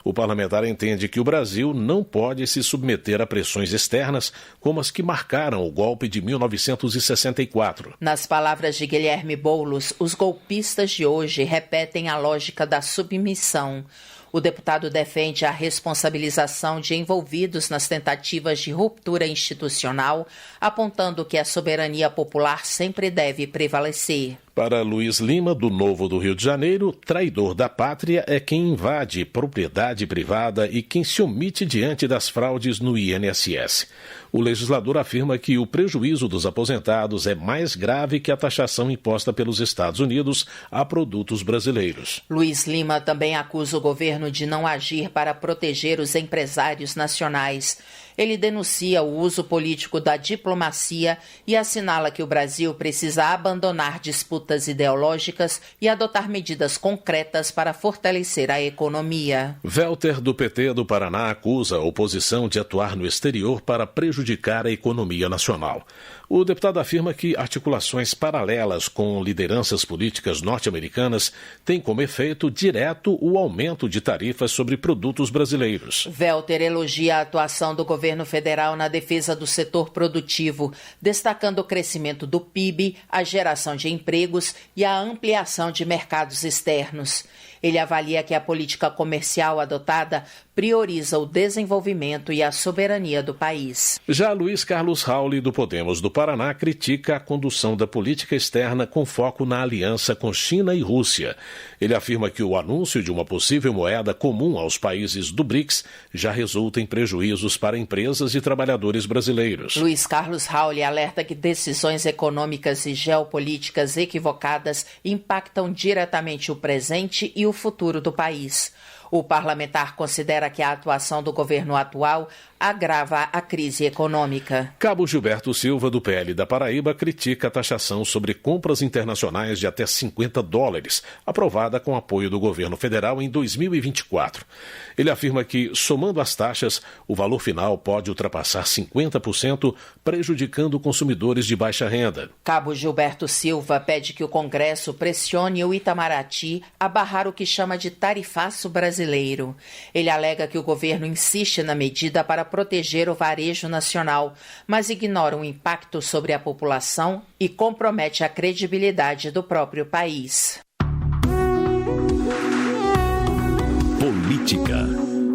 Speaker 22: O parlamentar entende que o Brasil não pode se submeter a pressões externas como as que marcaram o golpe de 1964.
Speaker 10: Nas palavras de Guilherme Boulos, os golpistas de hoje repetem a lógica da submissão. O deputado defende a responsabilização de envolvidos nas tentativas de ruptura institucional, apontando que a soberania popular sempre deve prevalecer.
Speaker 22: Para Luiz Lima, do Novo do Rio de Janeiro, traidor da pátria é quem invade propriedade privada e quem se omite diante das fraudes no INSS. O legislador afirma que o prejuízo dos aposentados é mais grave que a taxação imposta pelos Estados Unidos a produtos brasileiros.
Speaker 10: Luiz Lima também acusa o governo de não agir para proteger os empresários nacionais. Ele denuncia o uso político da diplomacia e assinala que o Brasil precisa abandonar disputas ideológicas e adotar medidas concretas para fortalecer a economia.
Speaker 22: Welter, do PT do Paraná, acusa a oposição de atuar no exterior para prejudicar a economia nacional. O deputado afirma que articulações paralelas com lideranças políticas norte-americanas têm como efeito direto o aumento de tarifas sobre produtos brasileiros.
Speaker 10: Welter elogia a atuação do governo federal na defesa do setor produtivo, destacando o crescimento do PIB, a geração de empregos e a ampliação de mercados externos. Ele avalia que a política comercial adotada prioriza o desenvolvimento e a soberania do país.
Speaker 22: Já Luiz Carlos Rauli, do Podemos do Paraná, critica a condução da política externa com foco na aliança com China e Rússia. Ele afirma que o anúncio de uma possível moeda comum aos países do BRICS já resulta em prejuízos para empresas e trabalhadores brasileiros.
Speaker 10: Luiz Carlos Rauli alerta que decisões econômicas e geopolíticas equivocadas impactam diretamente o presente e o futuro do país. O parlamentar considera que a atuação do governo atual agrava a crise econômica.
Speaker 22: Cabo Gilberto Silva, do PL da Paraíba, critica a taxação sobre compras internacionais de até $50, aprovada com apoio do governo federal em 2024. Ele afirma que, somando as taxas, o valor final pode ultrapassar 50%, prejudicando consumidores de baixa renda.
Speaker 10: Cabo Gilberto Silva pede que o Congresso pressione o Itamaraty a barrar o que chama de tarifaço brasileiro. Ele alega que o governo insiste na medida para proteger o varejo nacional, mas ignora o impacto sobre a população e compromete a credibilidade do próprio país.
Speaker 22: Política.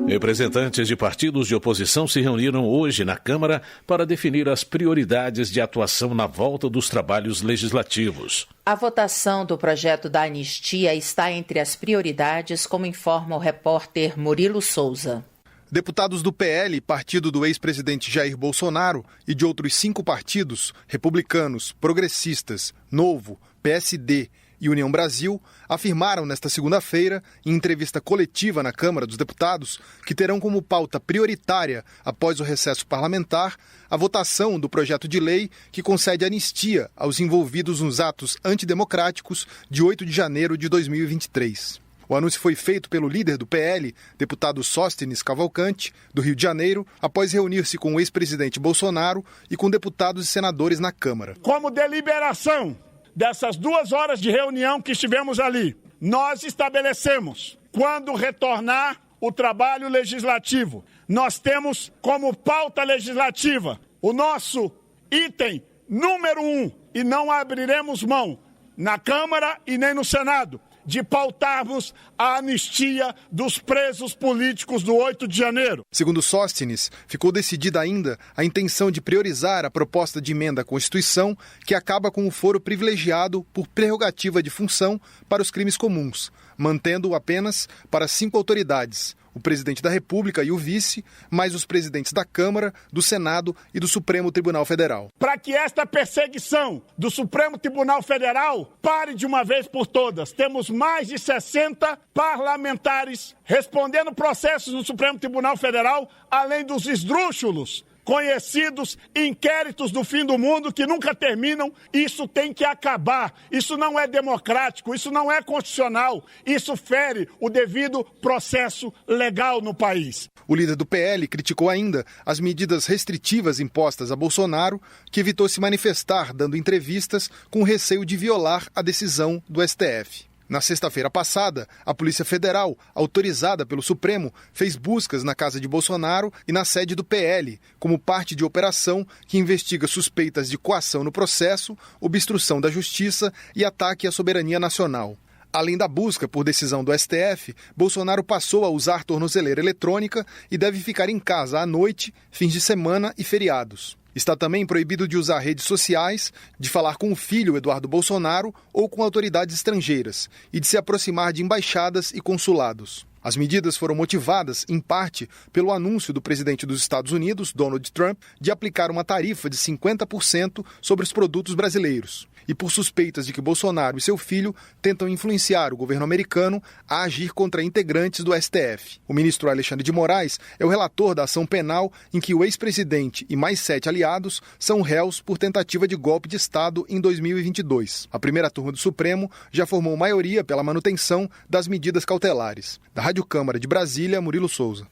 Speaker 22: Representantes de partidos de oposição se reuniram hoje na Câmara para definir as prioridades de atuação na volta dos trabalhos legislativos.
Speaker 10: A votação do projeto da anistia está entre as prioridades, como informa o repórter Murilo Souza.
Speaker 6: Deputados do PL, partido do ex-presidente Jair Bolsonaro, e de outros 5 partidos, republicanos, progressistas, Novo, PSD e União Brasil, afirmaram nesta segunda-feira, em entrevista coletiva na Câmara dos Deputados, que terão como pauta prioritária, após o recesso parlamentar, a votação do projeto de lei que concede anistia aos envolvidos nos atos antidemocráticos de 8 de janeiro de 2023. O anúncio foi feito pelo líder do PL, deputado Sóstenes Cavalcante, do Rio de Janeiro, após reunir-se com o ex-presidente Bolsonaro e com deputados e senadores na Câmara.
Speaker 7: Como deliberação dessas 2 horas de reunião que estivemos ali, nós estabelecemos, quando retornar o trabalho legislativo, nós temos como pauta legislativa o nosso item número 1, e não abriremos mão, na Câmara e nem no Senado, de pautarmos a anistia dos presos políticos do 8 de janeiro.
Speaker 6: Segundo Sóstenes, ficou decidida ainda a intenção de priorizar a proposta de emenda à Constituição que acaba com o foro privilegiado por prerrogativa de função para os crimes comuns, mantendo-o apenas para 5 autoridades, o presidente da República e o vice, mais os presidentes da Câmara, do Senado e do Supremo Tribunal Federal.
Speaker 7: Para que esta perseguição do Supremo Tribunal Federal pare de uma vez por todas, temos mais de 60 parlamentares respondendo processos no Supremo Tribunal Federal, além dos esdrúxulos conhecidos inquéritos do fim do mundo que nunca terminam. Isso tem que acabar. Isso não é democrático, isso não é constitucional, isso fere o devido processo legal no país.
Speaker 6: O líder do PL criticou ainda as medidas restritivas impostas a Bolsonaro, que evitou se manifestar dando entrevistas com receio de violar a decisão do STF. Na sexta-feira passada, a Polícia Federal, autorizada pelo Supremo, fez buscas na casa de Bolsonaro e na sede do PL, como parte de operação que investiga suspeitas de coação no processo, obstrução da justiça e ataque à soberania nacional. Além da busca por decisão do STF, Bolsonaro passou a usar tornozeleira eletrônica e deve ficar em casa à noite, fins de semana e feriados. Está também proibido de usar redes sociais, de falar com o filho Eduardo Bolsonaro ou com autoridades estrangeiras e de se aproximar de embaixadas e consulados. As medidas foram motivadas, em parte, pelo anúncio do presidente dos Estados Unidos, Donald Trump, de aplicar uma tarifa de 50% sobre os produtos brasileiros, e por suspeitas de que Bolsonaro e seu filho tentam influenciar o governo americano a agir contra integrantes do STF. O ministro Alexandre de Moraes é o relator da ação penal em que o ex-presidente e mais 7 aliados são réus por tentativa de golpe de Estado em 2022. A primeira turma do Supremo já formou maioria pela manutenção das medidas cautelares. Da Rádio Câmara de Brasília, Murilo Souza.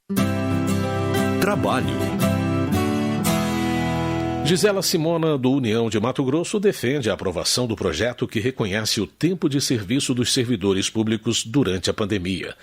Speaker 22: Trabalho. Gisela Simona, do União de Mato Grosso, defende a aprovação do projeto que reconhece o tempo de serviço dos servidores públicos durante a pandemia.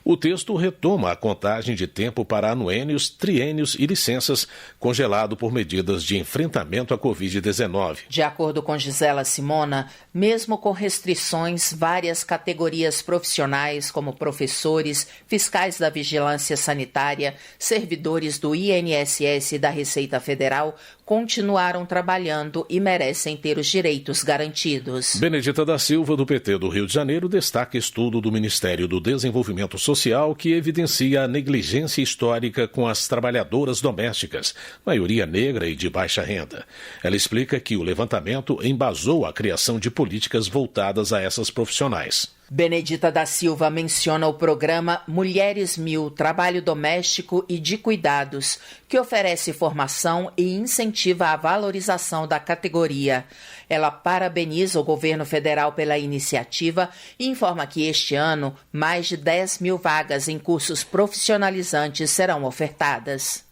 Speaker 22: O texto retoma a contagem de tempo para anuênios, triênios e licenças, congelado por medidas de enfrentamento à Covid-19.
Speaker 10: De acordo com Gisela Simona, mesmo com restrições, várias categorias profissionais, como professores, fiscais da Vigilância Sanitária, servidores do INSS e da Receita Federal, continuaram trabalhando e merecem ter os direitos garantidos.
Speaker 22: Benedita da Silva, do PT do Rio de Janeiro, destaca estudo do Ministério do Desenvolvimento Social que evidencia a negligência histórica com as trabalhadoras domésticas, maioria negra e de baixa renda. Ela explica que o levantamento embasou a criação de políticas voltadas a essas profissionais.
Speaker 10: Benedita da Silva menciona o programa Mulheres 1000, Trabalho Doméstico e de Cuidados, que oferece formação e incentiva a valorização da categoria. Ela parabeniza o governo federal pela iniciativa e informa que este ano mais de 10 mil vagas em cursos profissionalizantes serão ofertadas.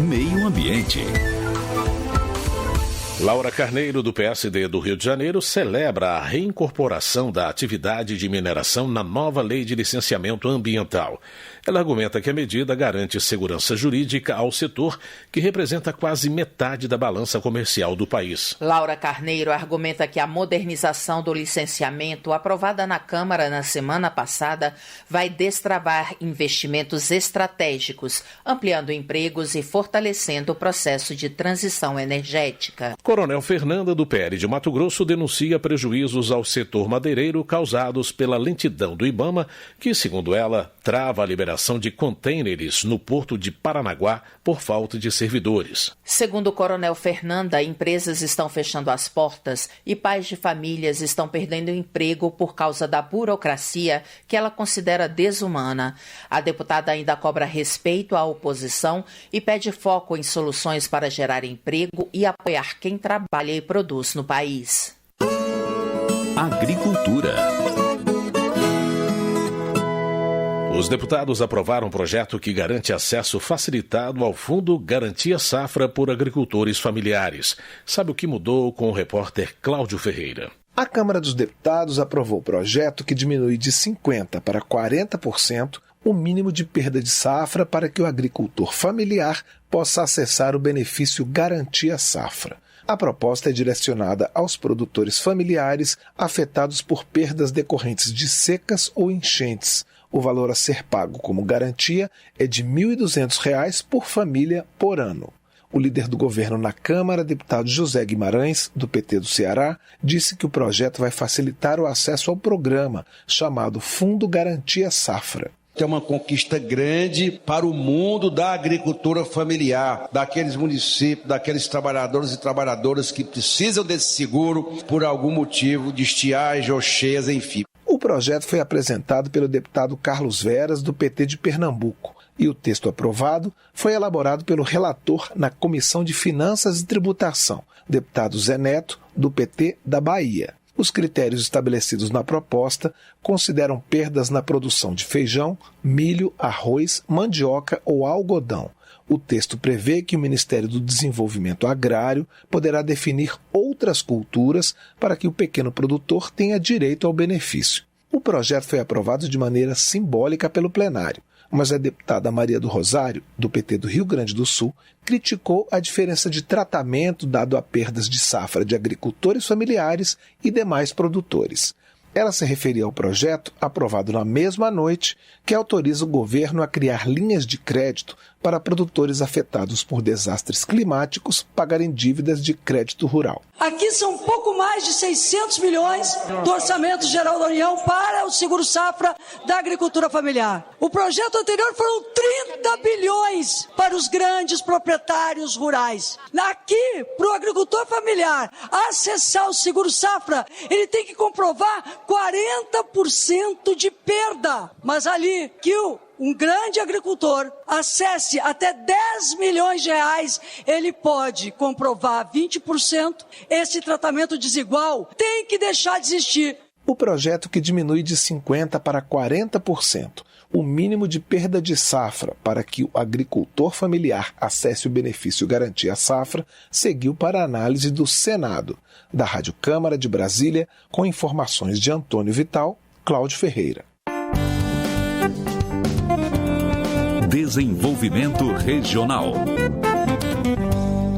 Speaker 22: Meio Ambiente. Laura Carneiro, do PSD do Rio de Janeiro, celebra a reincorporação da atividade de mineração na nova Lei de Licenciamento Ambiental. Ela argumenta que a medida garante segurança jurídica ao setor, que representa quase metade da balança comercial do país.
Speaker 10: Laura Carneiro argumenta que a modernização do licenciamento, aprovada na Câmara na semana passada, vai destravar investimentos estratégicos, ampliando empregos e fortalecendo o processo de transição energética.
Speaker 22: Coronel Fernanda, do PL de Mato Grosso, denuncia prejuízos ao setor madeireiro causados pela lentidão do IBAMA, que, segundo ela, trava a liberação de contêineres no porto de Paranaguá por falta de servidores.
Speaker 10: Segundo o Coronel Fernanda, empresas estão fechando as portas e pais de famílias estão perdendo emprego por causa da burocracia que ela considera desumana. A deputada ainda cobra respeito à oposição e pede foco em soluções para gerar emprego e apoiar quem trabalha e produz no país.
Speaker 22: Agricultura. Os deputados aprovaram um projeto que garante acesso facilitado ao Fundo Garantia Safra por agricultores familiares. Sabe o que mudou com o repórter Cláudio Ferreira?
Speaker 9: A Câmara dos Deputados aprovou o projeto que diminui de 50% para 40% o mínimo de perda de safra para que o agricultor familiar possa acessar o benefício Garantia Safra. A proposta é direcionada aos produtores familiares afetados por perdas decorrentes de secas ou enchentes. O valor a ser pago como garantia é de R$ 1.200 por família por ano. O líder do governo na Câmara, deputado José Guimarães, do PT do Ceará, disse que o projeto vai facilitar o acesso ao programa, chamado Fundo Garantia Safra.
Speaker 11: É uma conquista grande para o mundo da agricultura familiar, daqueles municípios, daqueles trabalhadores e trabalhadoras que precisam desse seguro por algum motivo de estiagem ou cheias, enfim.
Speaker 9: O projeto foi apresentado pelo deputado Carlos Veras, do PT de Pernambuco, e o texto aprovado foi elaborado pelo relator na Comissão de Finanças e Tributação, deputado Zé Neto, do PT da Bahia. Os critérios estabelecidos na proposta consideram perdas na produção de feijão, milho, arroz, mandioca ou algodão. O texto prevê que o Ministério do Desenvolvimento Agrário poderá definir outras culturas para que o pequeno produtor tenha direito ao benefício. O projeto foi aprovado de maneira simbólica pelo plenário, mas a deputada Maria do Rosário, do PT do Rio Grande do Sul, criticou a diferença de tratamento dado a perdas de safra de agricultores familiares e demais produtores. Ela se referia ao projeto, aprovado na mesma noite, que autoriza o governo a criar linhas de crédito para produtores afetados por desastres climáticos pagarem dívidas de crédito rural.
Speaker 12: Aqui são pouco mais de 600 milhões do Orçamento Geral da União para o seguro-safra da agricultura familiar. O projeto anterior foram 30 bilhões para os grandes proprietários rurais. Aqui, para o agricultor familiar acessar o seguro-safra, ele tem que comprovar 40% de perda. Mas ali que um grande agricultor acesse até 10 milhões de reais, ele pode comprovar 20%. Esse tratamento desigual tem que deixar de existir.
Speaker 9: O projeto que diminui de 50% para 40% o mínimo de perda de safra para que o agricultor familiar acesse o benefício Garantia Safra seguiu para a análise do Senado. Da Rádio Câmara de Brasília, com informações de Antônio Vital, Cláudio Ferreira.
Speaker 14: Desenvolvimento Regional.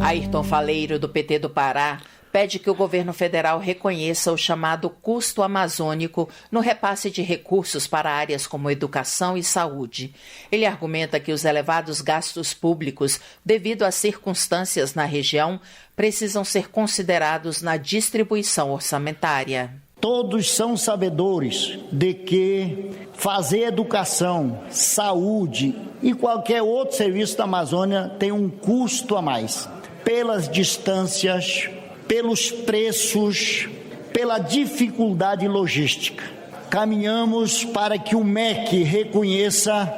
Speaker 10: Ayrton Faleiro, do PT do Pará, pede que o governo federal reconheça o chamado custo amazônico no repasse de recursos para áreas como educação e saúde. Ele argumenta que os elevados gastos públicos, devido às circunstâncias na região, precisam ser considerados na distribuição orçamentária.
Speaker 24: Todos são sabedores de que fazer educação, saúde e qualquer outro serviço da Amazônia tem um custo a mais. Pelas distâncias, pelos preços, pela dificuldade logística. Caminhamos para que o MEC reconheça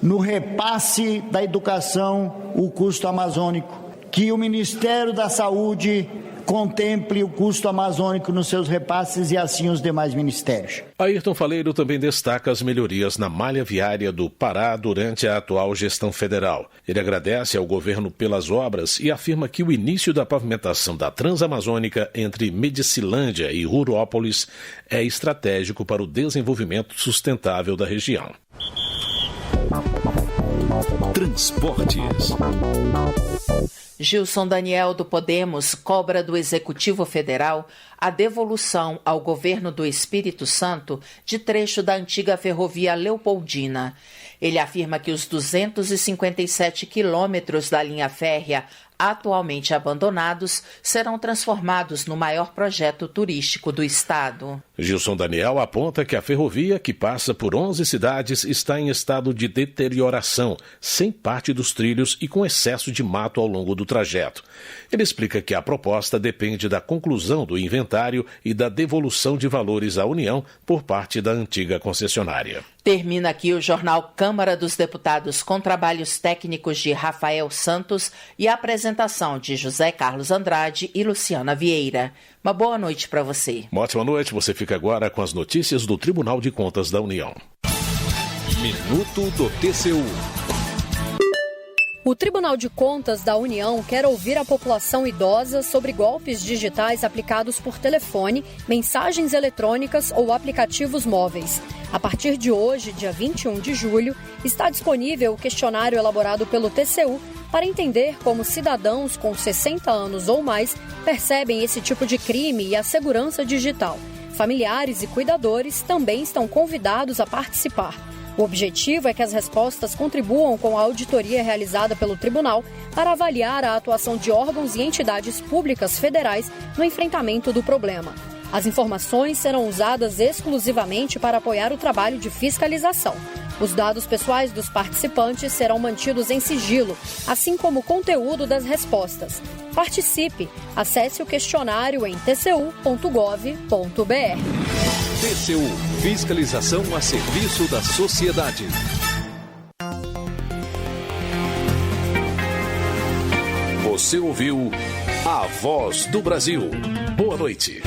Speaker 24: no repasse da educação o custo amazônico, que o Ministério da Saúde contemple o custo amazônico nos seus repasses e assim os demais ministérios.
Speaker 22: Ayrton Faleiro também destaca as melhorias na malha viária do Pará durante a atual gestão federal. Ele agradece ao governo pelas obras e afirma que o início da pavimentação da Transamazônica entre Medicilândia e Rurópolis é estratégico para o desenvolvimento sustentável da região.
Speaker 14: Transportes.
Speaker 10: Gilson Daniel, do Podemos, cobra do Executivo Federal a devolução ao governo do Espírito Santo de trecho da antiga ferrovia Leopoldina. Ele afirma que os 257 quilômetros da linha férrea atualmente abandonados serão transformados no maior projeto turístico do estado.
Speaker 22: Gilson Daniel aponta que a ferrovia, que passa por 11 cidades, está em estado de deterioração, sem parte dos trilhos e com excesso de mato ao longo do trajeto. Ele explica que a proposta depende da conclusão do inventário e da devolução de valores à União por parte da antiga concessionária.
Speaker 10: Termina aqui o jornal Câmara dos Deputados com trabalhos técnicos de Rafael Santos e a apresentação de José Carlos Andrade e Luciana Vieira. Uma boa noite para você.
Speaker 22: Uma ótima noite. Você fica agora com as notícias do Tribunal de Contas da União.
Speaker 14: Minuto do TCU.
Speaker 15: O Tribunal de Contas da União quer ouvir a população idosa sobre golpes digitais aplicados por telefone, mensagens eletrônicas ou aplicativos móveis. A partir de hoje, dia 21 de julho, está disponível o questionário elaborado pelo TCU para entender como cidadãos com 60 anos ou mais percebem esse tipo de crime e a segurança digital. Familiares e cuidadores também estão convidados a participar. O objetivo é que as respostas contribuam com a auditoria realizada pelo tribunal para avaliar a atuação de órgãos e entidades públicas federais no enfrentamento do problema. As informações serão usadas exclusivamente para apoiar o trabalho de fiscalização. Os dados pessoais dos participantes serão mantidos em sigilo, assim como o conteúdo das respostas. Participe! Acesse o questionário em tcu.gov.br.
Speaker 14: TCU – Fiscalização a serviço da sociedade. Você ouviu A Voz do Brasil. Boa noite.